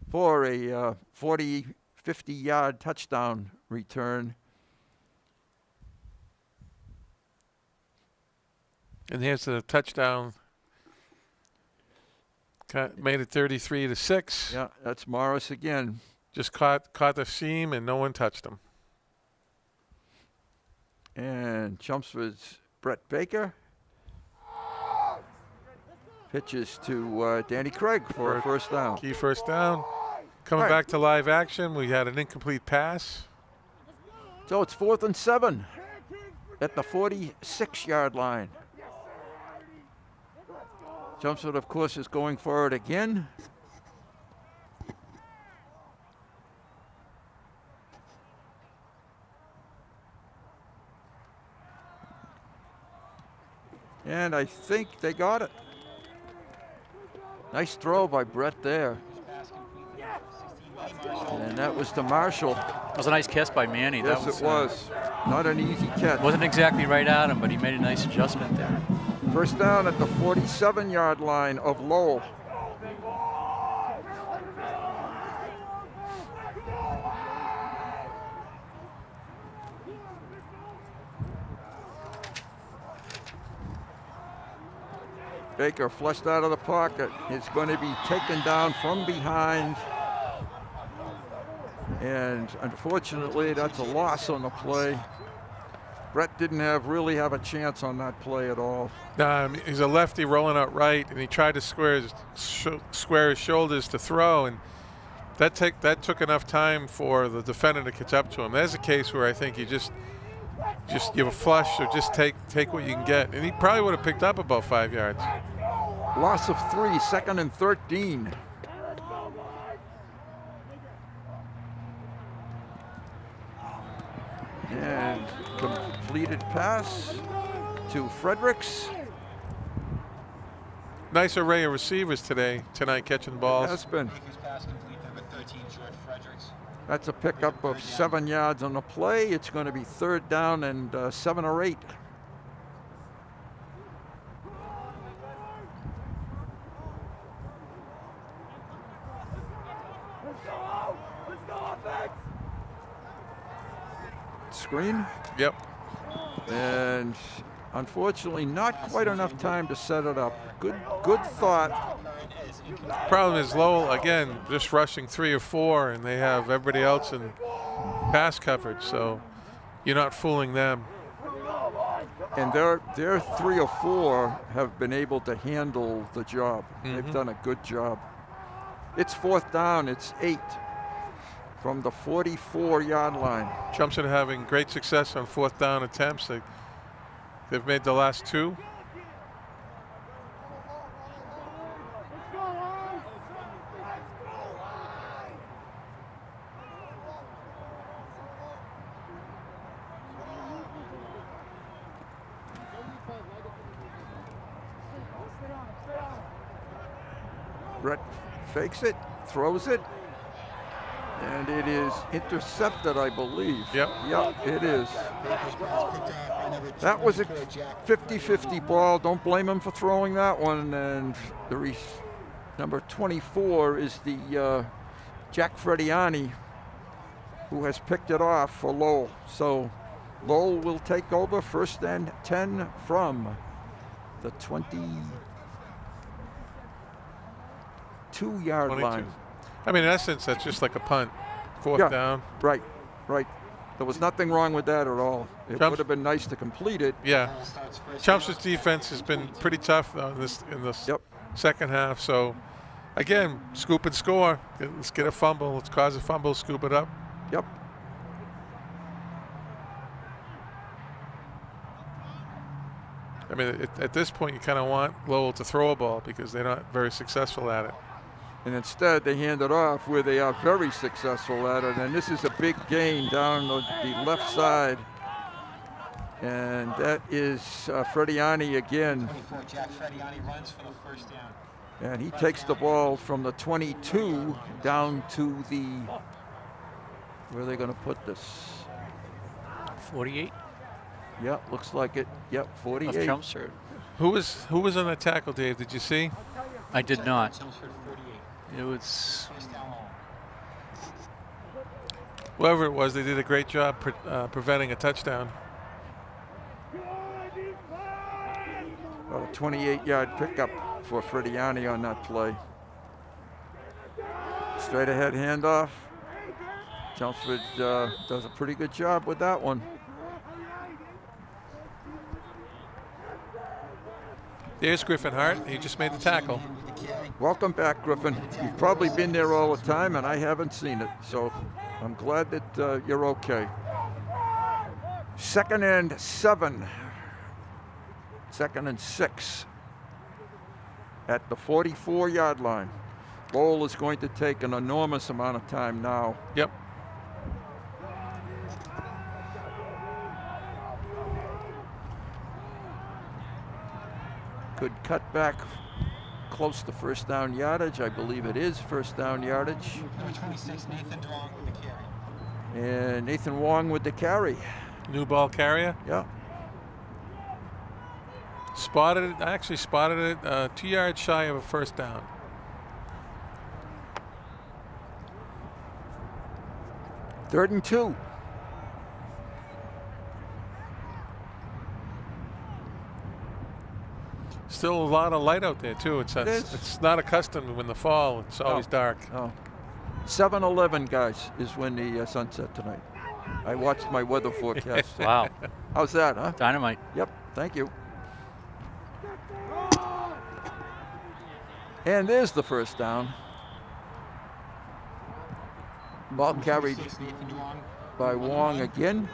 for a 50-yard touchdown return. And here's the touchdown. Made it 33-6. Yeah, that's Morris again. Just caught the seam, and no one touched him. And Chelmsford's Brett Baker pitches to Danny Craig for a 1st down. Key 1st down. Coming back to live action, we had an incomplete pass. So it's 4th and 7 at the 46-yard line. Chelmsford, of course, is going for it again. And I think they got it. Nice throw by Brett there. And that was to Marshall. That was a nice catch by Manny. Yes, that was, it was. Not an easy catch. Wasn't exactly right at him, but he made a nice adjustment there. First down at the 47-yard line of Lowell. Baker flushed out of the pocket. It's going to be taken down from behind. And unfortunately, that's a loss on the play. Brett didn't really have a chance on that play at all. He's a lefty rolling out right, and he tried to square his shoulders to throw, and that took enough time for the defender to catch up to him. There's a case where I think you just give a flush or just take what you can get, and he probably would have picked up about 5 yards. Loss of 3, 2nd and 13. And completed pass to Fredericks. Nice array of receivers tonight catching balls. Has been. That's a pickup of 7 yards on the play. It's going to be 3rd down and 7 or 8. Screen. Yep. And unfortunately, not quite enough time to set it up. Good thought. Problem is Lowell, again, just rushing 3 or 4, and they have everybody else in pass coverage, so you're not fooling them. And their 3 or 4 have been able to handle the job. They've done a good job. It's 4th down. It's 8 from the 44-yard line. Chelmsford having great success on 4th down attempts. They've made the last 2. Brett fakes it, throws it, and it is intercepted, I believe. Yep. Yep, it is. That was a 50-50 ball. Don't blame him for throwing that one. And number 24 is the Jack Frediani, who has picked it off for Lowell. So Lowell will take over 1st and 10 from the 22-yard line. I mean, in essence, that's just like a punt. 4th down. Right. There was nothing wrong with that at all. It would have been nice to complete it. Yeah. Chelmsford's defense has been pretty tough in this second half. So, again, scoop and score. Let's get a fumble. Let's cause a fumble, scoop it up. Yep. I mean, at this point, you kind of want Lowell to throw a ball because they're not very successful at it. And instead, they hand it off where they are very successful at it. And this is a big gain down the left side. And that is Frediani again. 24, Jack Frediani runs for the 1st down. And he takes the ball from the 22 down to the, where are they going to put this? 48. Yep, looks like it. Yep, 48. Of Chelmsford. Who was on that tackle, Dave? Did you see? I did not. It was whoever it was. They did a great job preventing a touchdown. About a 28-yard pickup for Frediani on that play. Straight ahead handoff. Chelmsford does a pretty good job with that one. There's Griffin Hart. He just made the tackle. Welcome back, Griffin. You've probably been there all the time, and I haven't seen it, so I'm glad that you're okay. 2nd and 7. 2nd and 6 at the 44-yard line. Lowell is going to take an enormous amount of time now. Yep. could cut back close to first down yardage. I believe it is first down yardage. Number 26, Nathan Wong with the carry. And Nathan Wong with the carry. New ball carrier. Yeah. Spotted it. I actually spotted it 2 yards shy of a first down. Third and 2. Still a lot of light out there too. It's not accustomed when the fall. It's always dark. Oh. 7:11, guys, is when the sunset tonight. I watched my weather forecast. Wow. How's that, huh? Dynamite. Yep. Thank you. And there's the first down. Ball carried by Wong again.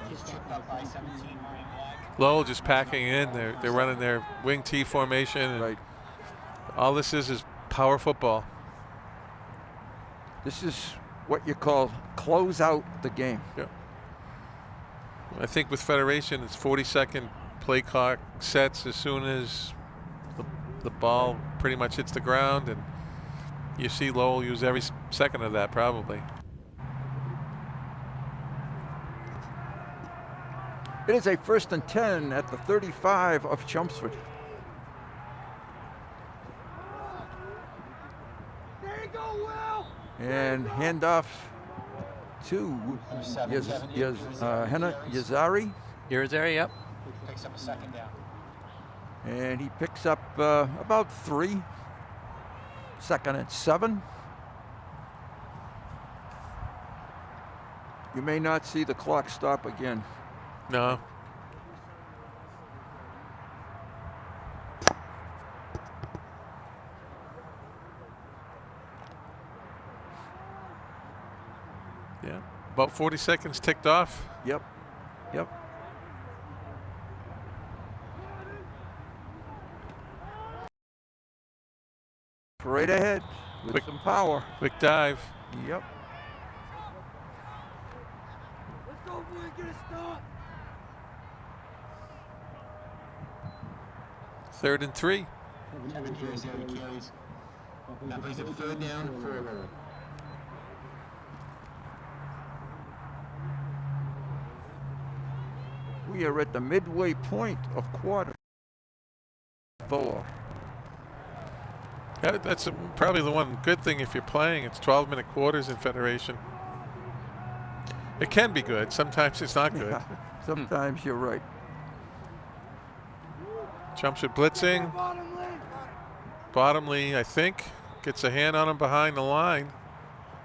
Lowell just packing in. They're running their wing T formation. And right. All this is power football. This is what you call close out the game. Yeah. I think with Federation, it's 40-second play clock sets as soon as the ball pretty much hits the ground, and you see Lowell use every second of that probably. It is a 1st and 10 at the 35 of Chelmsford. There you go, Will! And handoff to Yazari. Yazari, yep. Picks up a second down. And he picks up about 3. 2nd and 7. You may not see the clock stop again. No. Yeah. About 40 seconds ticked off. Yep. Yep. Right ahead with some power. Quick dive. Yep. Let's go, boy, get a stop! 3rd and 3. Kevin Hughes there carries. That brings it 3rd down for 11. We are at the midway point of quarter 4. That's probably the one good thing if you're playing. It's 12-minute quarters in Federation. It can be good. Sometimes it's not good. Yeah, sometimes you're right. Chelmsford blitzing. Bottomley, I think, gets a hand on him behind the line.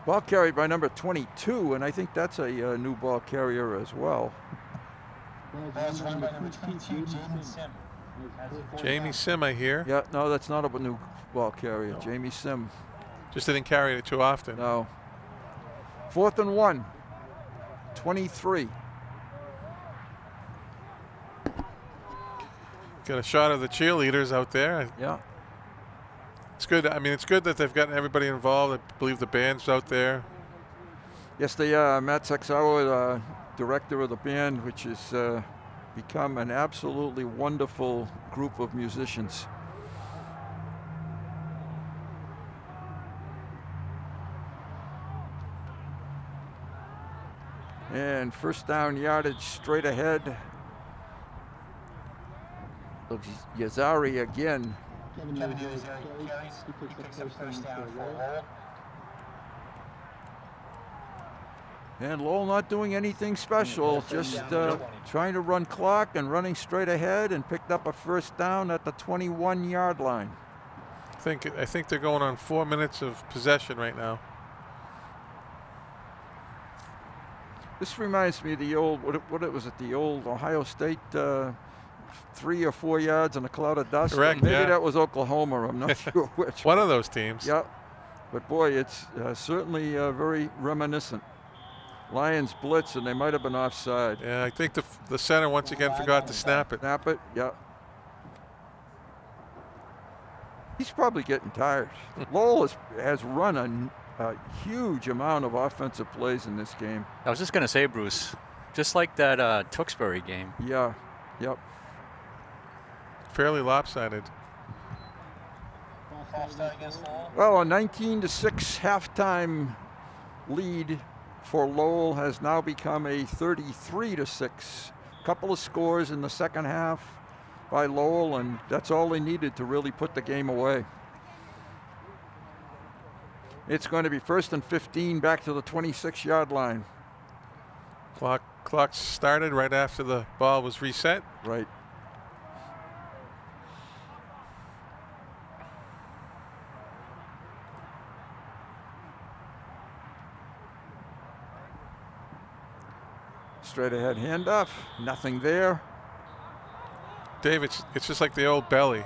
Ball carried by number 22, and I think that's a new ball carrier as well. Ball's run by number 22, Jamie Sim. Jamie Sim, I hear. Yeah, no, that's not a new ball carrier. No. Jamie Sim. Just didn't carry it too often. No. 4th and 1. 23. Got a shot of the cheerleaders out there. Yeah. It's good. I mean, it's good that they've gotten everybody involved. I believe the band's out there. Yes, they are. Matt Sexauer, director of the band, which has become an absolutely wonderful group of musicians. And first down yardage straight ahead. Looks Yazari again. Kevin Hughes there carries. He picks up first down for Lowell. And Lowell not doing anything special, just trying to run clock and running straight ahead, and picked up a first down at the 21-yard line. I think they're going on 4 minutes of possession right now. This reminds me of the old, what was it, the old Ohio State 3 or 4 yards in a cloud of dust? Correct, Maybe yeah. That was Oklahoma, I'm not sure which. One of those teams. Yeah, but boy, it's certainly very reminiscent. Lions blitz, and they might have been offside. Yeah, I think the center once again forgot to snap it. Snap it, yeah. He's probably getting tired. Lowell has run a huge amount of offensive plays in this game. I was just going to say, Bruce, just like that Tewksbury game. Yeah, yep. Fairly lopsided. Well, a 19-6 halftime lead for Lowell has now become a 33-6. Couple of scores in the second half by Lowell, and that's all they needed to really put the game away. It's going to be 1st and 15 back to the 26-yard line. Clock started right after the ball was reset. Right. Straight ahead handoff, nothing there. Dave, it's just like the old belly.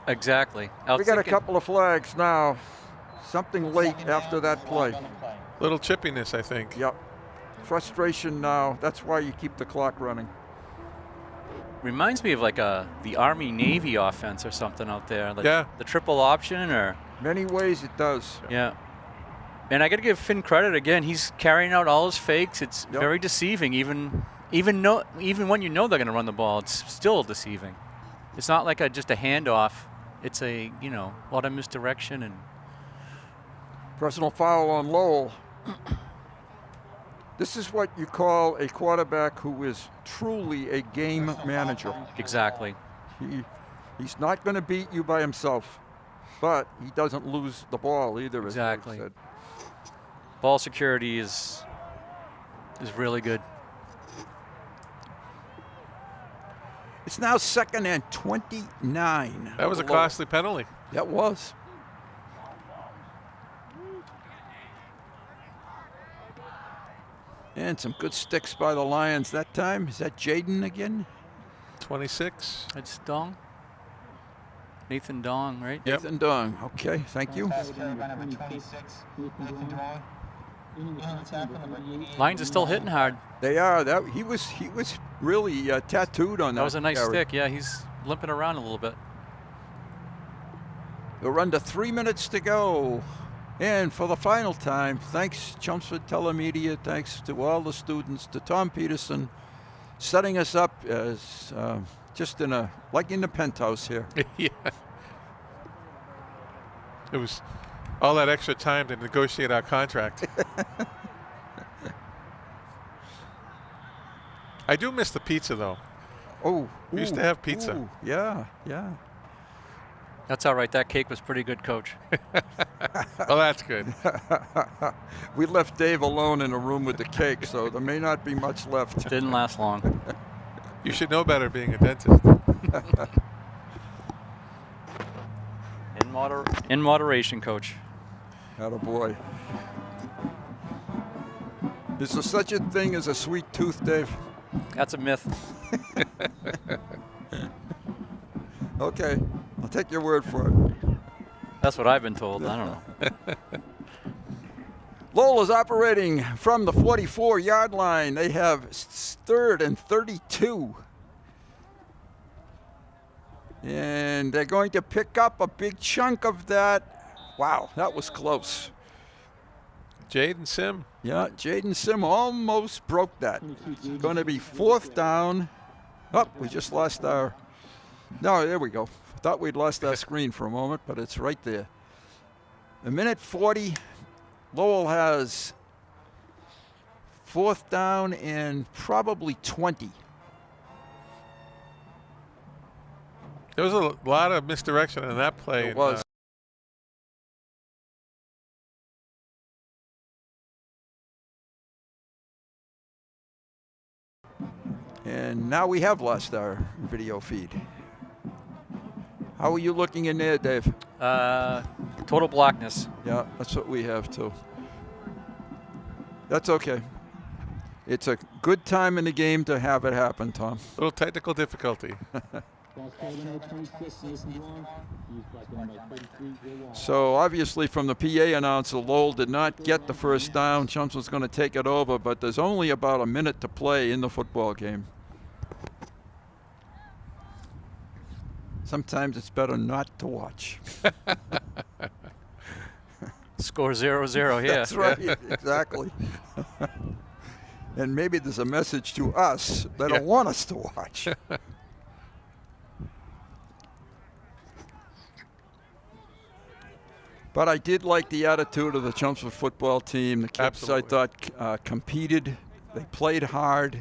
Exactly. We got a couple of flags now. Something late after that play. Little chippiness, I think. Yep. Frustration now. That's why you keep the clock running. Reminds me of like the Army-Navy offense or something out there. Like yeah. The triple option or... Many ways it does. Yeah. And I got to give Finn credit again. He's carrying out all his fakes. It's very deceiving. Even when you know they're going to run the ball, it's still deceiving. It's not like just a handoff. It's a lot of misdirection and. Personal foul on Lowell. This is what you call a quarterback who is truly a game manager. Exactly. He's not going to beat you by himself, but he doesn't lose the ball either. Exactly. As Dave said. Ball security is really good. It's now 2nd and 29. That was a costly penalty. That was. And some good sticks by the Lions that time. Is that Jaden again? 26. That's Dong. Nathan Dong, right? Yep. Nathan Dong. Okay, thank you. Lions are still hitting hard. They are. He was really tattooed on that. That was a nice carry. stick. Yeah, he's limping around a little bit. We're under 3 minutes to go. And for the final time, thanks Chelmsford Telemedia, thanks to all the students, to Tom Peterson, setting us up as just like in the penthouse here. Yeah. It was all that extra time to negotiate our contract. I do miss the pizza, though. Oh. We used to have pizza. Ooh, yeah. That's all right. That cake was pretty good, Coach. Well, that's good. We left Dave alone in a room with the cake, so there may not be much left. Didn't last long. You should know better being a dentist. In moderation, Coach. Attaboy. Is there such a thing as a sweet tooth, Dave? That's a myth. Okay, I'll take your word for it. That's what I've been told. I don't know. Lowell is operating from the 44-yard line. They have 3rd and 32. And they're going to pick up a big chunk of that. Wow, that was close. Jaden Sim. Yeah, Jaden Sim almost broke that. It's going to be 4th down. Oh, we just lost our... No, there we go. Thought we'd lost our screen for a moment, but it's right there. 1:40. Lowell has 4th down and probably 20. There was a lot of misdirection in that play. It was. And now we have lost our video feed. How are you looking in there, Dave? Total blackness. Yeah, that's what we have too. That's okay. It's a good time in the game to have it happen, Tom. Little technical difficulty. So obviously from the PA announcer, Lowell did not get the 1st down. Chelmsford's going to take it over, but there's only about a minute to play in the football game. Sometimes it's better not to watch. Score 0-0 here. That's right, exactly. And maybe there's a message to us. They don't want us to watch. But I did like the attitude of the Chelmsford football team. The kids, Absolutely. I thought, competed. They played hard.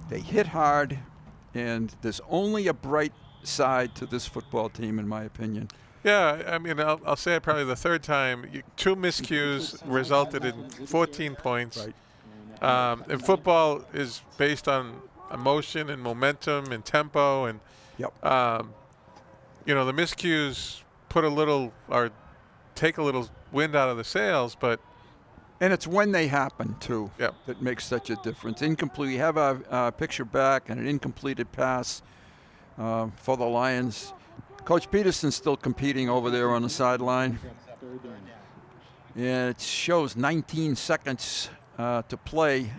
They hit hard. And there's only a bright side to this football team, in my opinion. Yeah, I mean, I'll say it probably the third time. 2 miscues resulted in 14 points. Right. And football is based on emotion and momentum and tempo. And, Yep. you know, the miscues put a little or take a little wind out of the sails, but. And it's when they happen, too, Yep. that makes such a difference. Incomplete. We have a picture back and an incompleted pass for the Lions. Coach Peterson's still competing over there on the sideline. And it shows 19 seconds to play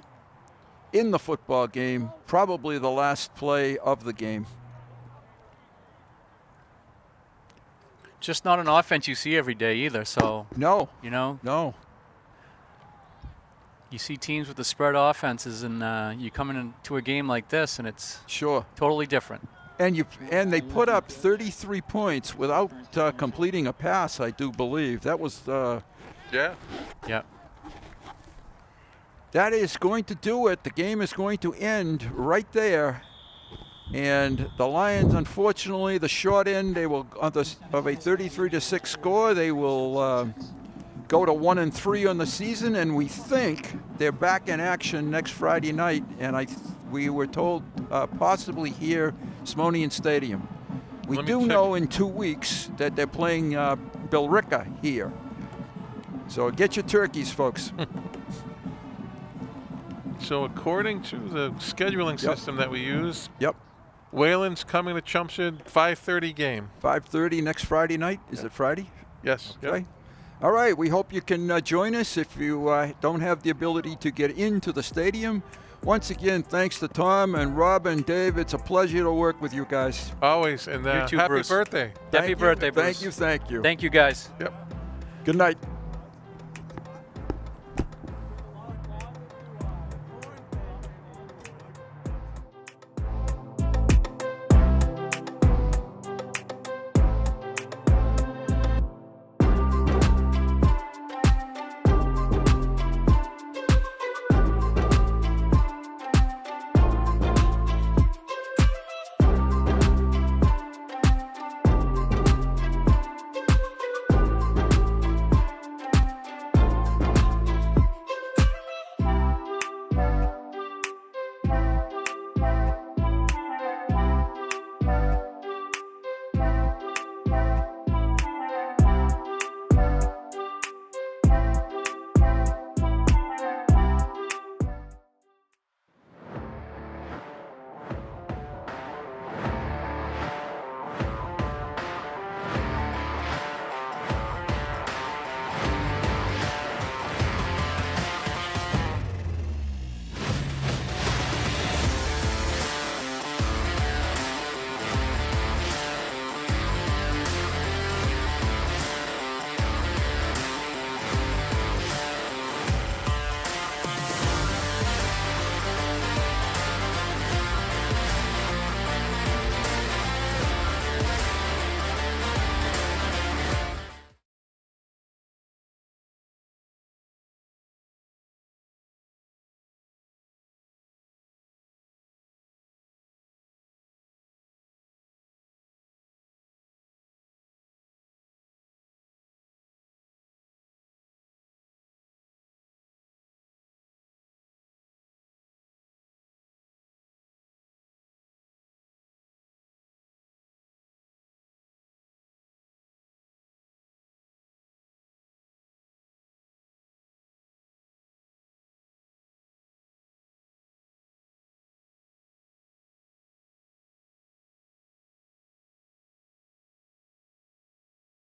in the football game, probably the last play of the game. Just not an offense you see every day either. So No. you know, No. you see teams with the spread offenses, and you come into a game like this, and it's Sure. totally different. And they put up 33 points without completing a pass, I do believe. That was Yeah. Yeah. that is going to do it. The game is going to end right there. And the Lions, unfortunately, the short end, they will of a 33-6 score. They will go to 1-3 on the season, and we think they're back in action next Friday night. And we were told possibly here, Simonian Stadium. We Let me do check. know in 2 weeks that they're playing Billerica here. So get your turkeys, folks. So according to the scheduling Yep. system that we use, Yep. Whalen's coming to Chelmsford, 5:30 game. 5:30 next Friday night. Is it Friday? Yes. Okay. All right. We hope you can join us if you don't have the ability to get into the stadium. Once again, thanks to Tom and Rob and Dave. It's a pleasure to work with you guys. Always. And You too, happy Bruce. birthday. Happy birthday, Bruce. Thank you. Thank you, guys. Yep. Good night.